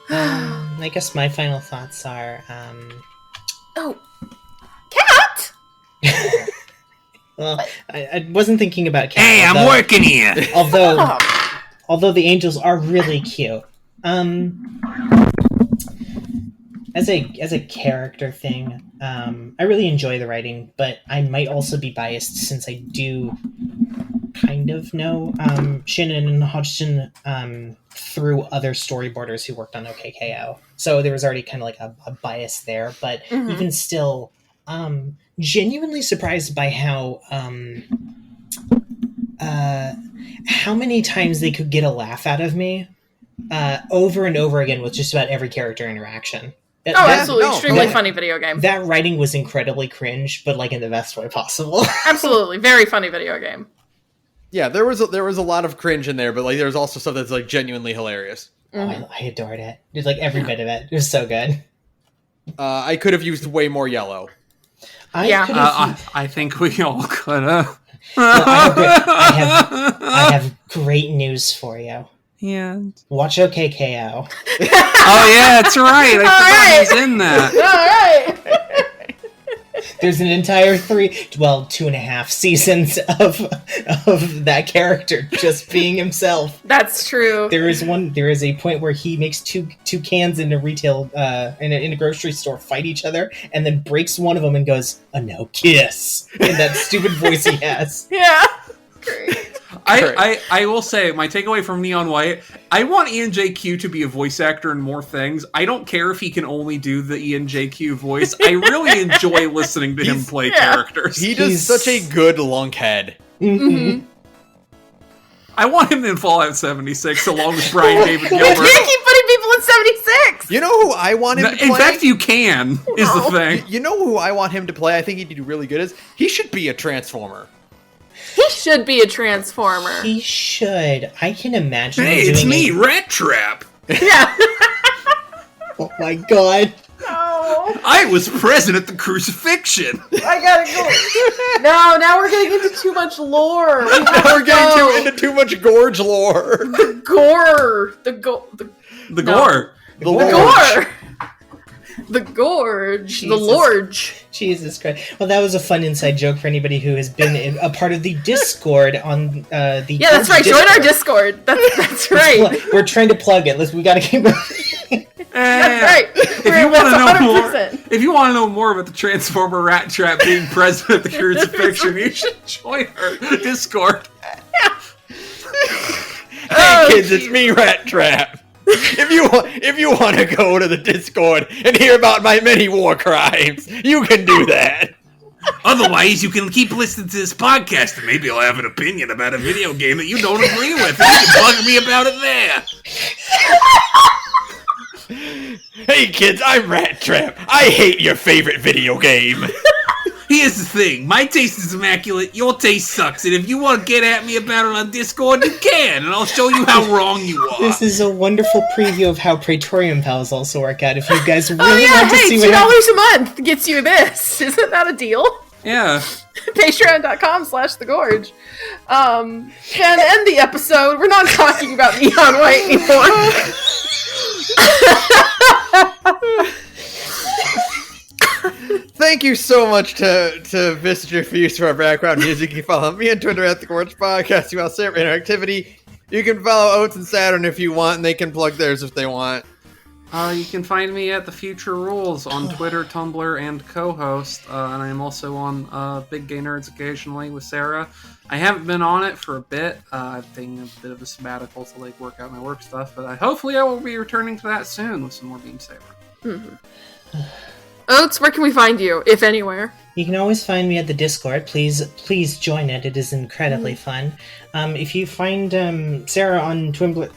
I guess my final thoughts are, Oh, cat. Well, I wasn't thinking about cat. Hey, I'm working here. Although the angels are really cute. As a character thing, I really enjoy the writing, but I might also be biased since I do kind of know Shannon and Hodgson through other storyboarders who worked on OKKO. So there was already kind of like a bias there, but even still, genuinely surprised by how many times they could get a laugh out of me over and over again with just about every character interaction. Absolutely. Extremely funny video game. That writing was incredibly cringe, but like in the best way possible. Absolutely. Very funny video game. Yeah, there was a lot of cringe in there, but like there was also stuff that's like genuinely hilarious. I adored it. Just like every bit of it. It was so good. I could have used way more yellow. I think we all could have. I have great news for you. Yeah. Watch OKKO. Oh yeah, that's right. I forgot he's in that. All right. There's an entire 2.5 seasons of that character just being himself. That's true. There is a point where he makes two cans in a retail in a grocery store fight each other, and then breaks one of them and goes, "Oh no, kiss!" in that stupid voice he has. Yeah. Great. I will say, my takeaway from Neon White, I want Ian JQ to be a voice actor in more things. I don't care if he can only do the Ian JQ voice. I really enjoy listening to him play characters. He does such a good lunkhead. Mm-hmm. I want him in Fallout 76 along with Brian David Gilbert. You can't keep putting people in 76! You know who I want him to play? In fact, you can, is the thing. You know who I want him to play? I think he'd do really good as? He should be a Transformer. He should be a Transformer. He should. I can imagine. Hey, it's me, Rat Trap. Yeah. Oh my god. No. I was present at the crucifixion. I gotta go. No, now we're getting into too much lore. We're getting into too much Gorge lore. The gore. The gore. The Gorge. The Gorge. Jesus. The Lorge. Jesus Christ. Well, that was a fun inside joke for anybody who has been a part of the Discord on the... Yeah, that's right. Join our Discord. That's right. We're trying to plug it. We gotta keep... That's right. If you want to know more about the Transformer Rat Trap being present at the crucifixion, you should join our Discord. Hey kids, it's me, Rat Trap. If you want to go to the Discord and hear about my many war crimes, you can do that. Otherwise, you can keep listening to this podcast, and maybe I'll have an opinion about a video game that you don't agree with. And you can bug me about it there. Hey kids, I'm Rat Trap. I hate your favorite video game. Here's the thing. My taste is immaculate, your taste sucks, and if you want to get at me about it on Discord, you can, and I'll show you how wrong you are. This is a wonderful preview of how Praetorian Pals also work out. If you guys really want to see $2 a month gets you this. Isn't that a deal? Yeah. Patreon.com/thegorge. And end the episode. We're not talking about Neon White anymore. Thank you so much to Visitor for use of our background music. You can follow me on Twitter at thegorgepodcast. You follow Sara Interactivity. You can follow Oats and Saturn if you want, and they can plug theirs if they want. You can find me at The Future Rules on Twitter, Tumblr, and co-host. And I'm also on Big Gay Nerds occasionally with Sara. I haven't been on it for a bit. I've taken a bit of a sabbatical to work out my work stuff, but hopefully I will be returning to that soon with some more Beam Saber. Mm-hmm. Oats, where can we find you, if anywhere? You can always find me at the Discord. Please join it. It is incredibly fun. If you find Sarah on Twimbler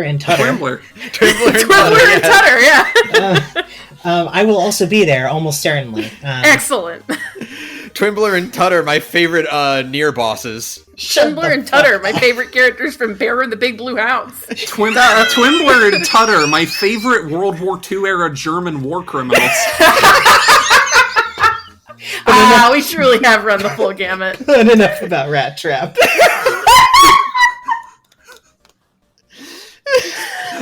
and Tutter, Twimbler and Tutter, yeah. I will also be there almost certainly. Excellent. Twimbler and Tutter, my favorite near bosses. Twimbler and Tutter, my favorite characters from Bear and the Big Blue House. Twimbler and Tutter, my favorite World War II era German war criminals. We should really have run the full gamut. But enough about Rat Trap.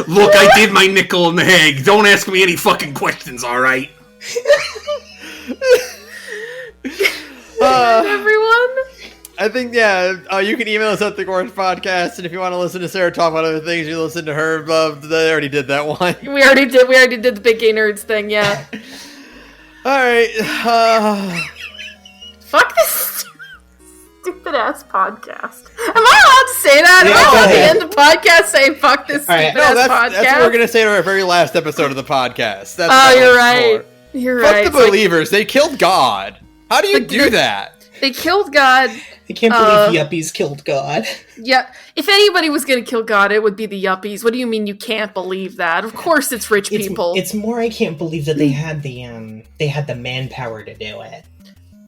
Look, I did my nickel in the egg. Don't ask me any fucking questions, alright? Everyone? I think, you can email us at the Gorge Podcast, and if you want to listen to Sarah talk about other things, you listen to her. They already did that one. We already did the Big Gay Nerds thing, yeah. Alright, Fuck this stupid ass podcast. Am I allowed to say that? Yeah, Am I allowed go to ahead. end the podcast saying fuck this All right. stupid ass podcast? that's what we're going to say to our very last episode of the podcast. That's Oh, what you're it's right. for. You're Fuck right. the It's like, believers. They killed God. How do you do that? they killed God. I can't believe yuppies killed God. Yeah. If anybody was going to kill God, it would be the yuppies. What do you mean you can't believe that? Of course it's rich people. It's more I can't believe that they had the manpower to do it.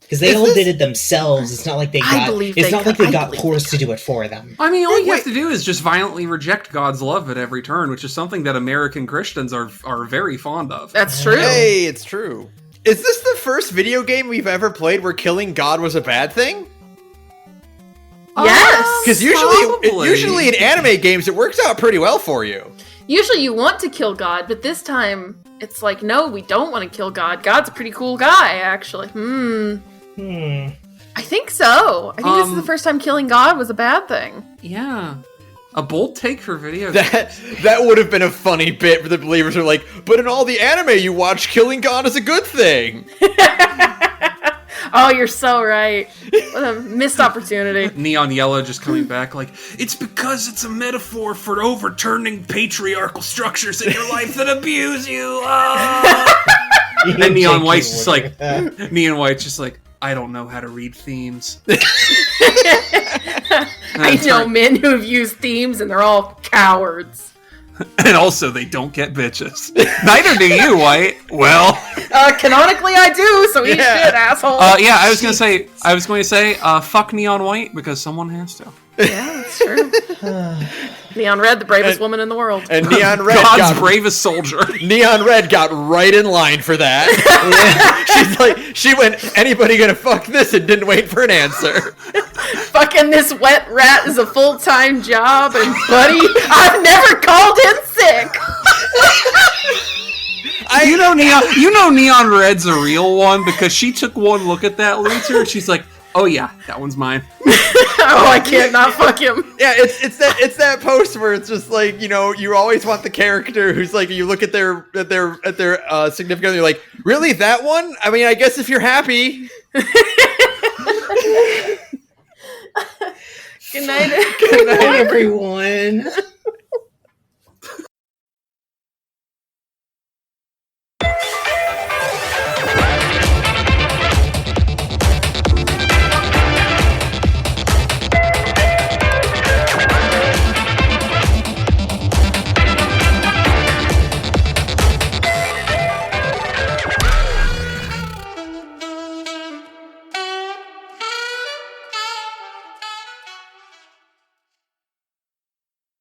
Because they all did it themselves. It's not like they got Horse to do it for them. I mean, all you have to do is just violently reject God's love at every turn, which is something that American Christians are very fond of. That's true. Hey, it's true. Is this the first video game we've ever played where killing God was a bad thing? Yes. Because usually in anime games, it works out pretty well for you. Usually you want to kill God, but this time it's like, no, we don't want to kill God. God's a pretty cool guy, actually. I think so. I think this is the first time killing God was a bad thing. Yeah. A bold take for video games. That would have been a funny bit for the believers who are like, but in all the anime you watch, killing God is a good thing. Oh, you're so right. What a missed opportunity. Neon Yellow just coming back like, it's because it's a metaphor for overturning patriarchal structures in your life that abuse you. And Neon White's just like, I don't know how to read themes. I know men who have used themes and they're all cowards. And also, they don't get bitches. Neither do you, White. Well, canonically, I do. So eat shit, asshole. I was going to say, fuck Neon White because someone has to. Yeah, that's true. Neon Red, the bravest woman in the world. And Neon Red, God's bravest soldier. Neon Red got right in line for that. She went, anybody gonna fuck this, and didn't wait for an answer. Fucking this wet rat is a full-time job, and buddy, I've never called in sick. You know Neon Red's a real one because she took one look at that loser and she's like, oh yeah, that one's mine. Oh, I can't not fuck him. Yeah, it's that post where it's just like, you always want the character who's like, you look at their significant other, you're like, really, that one? I mean, I guess if you're happy. Good night, Good night, everyone.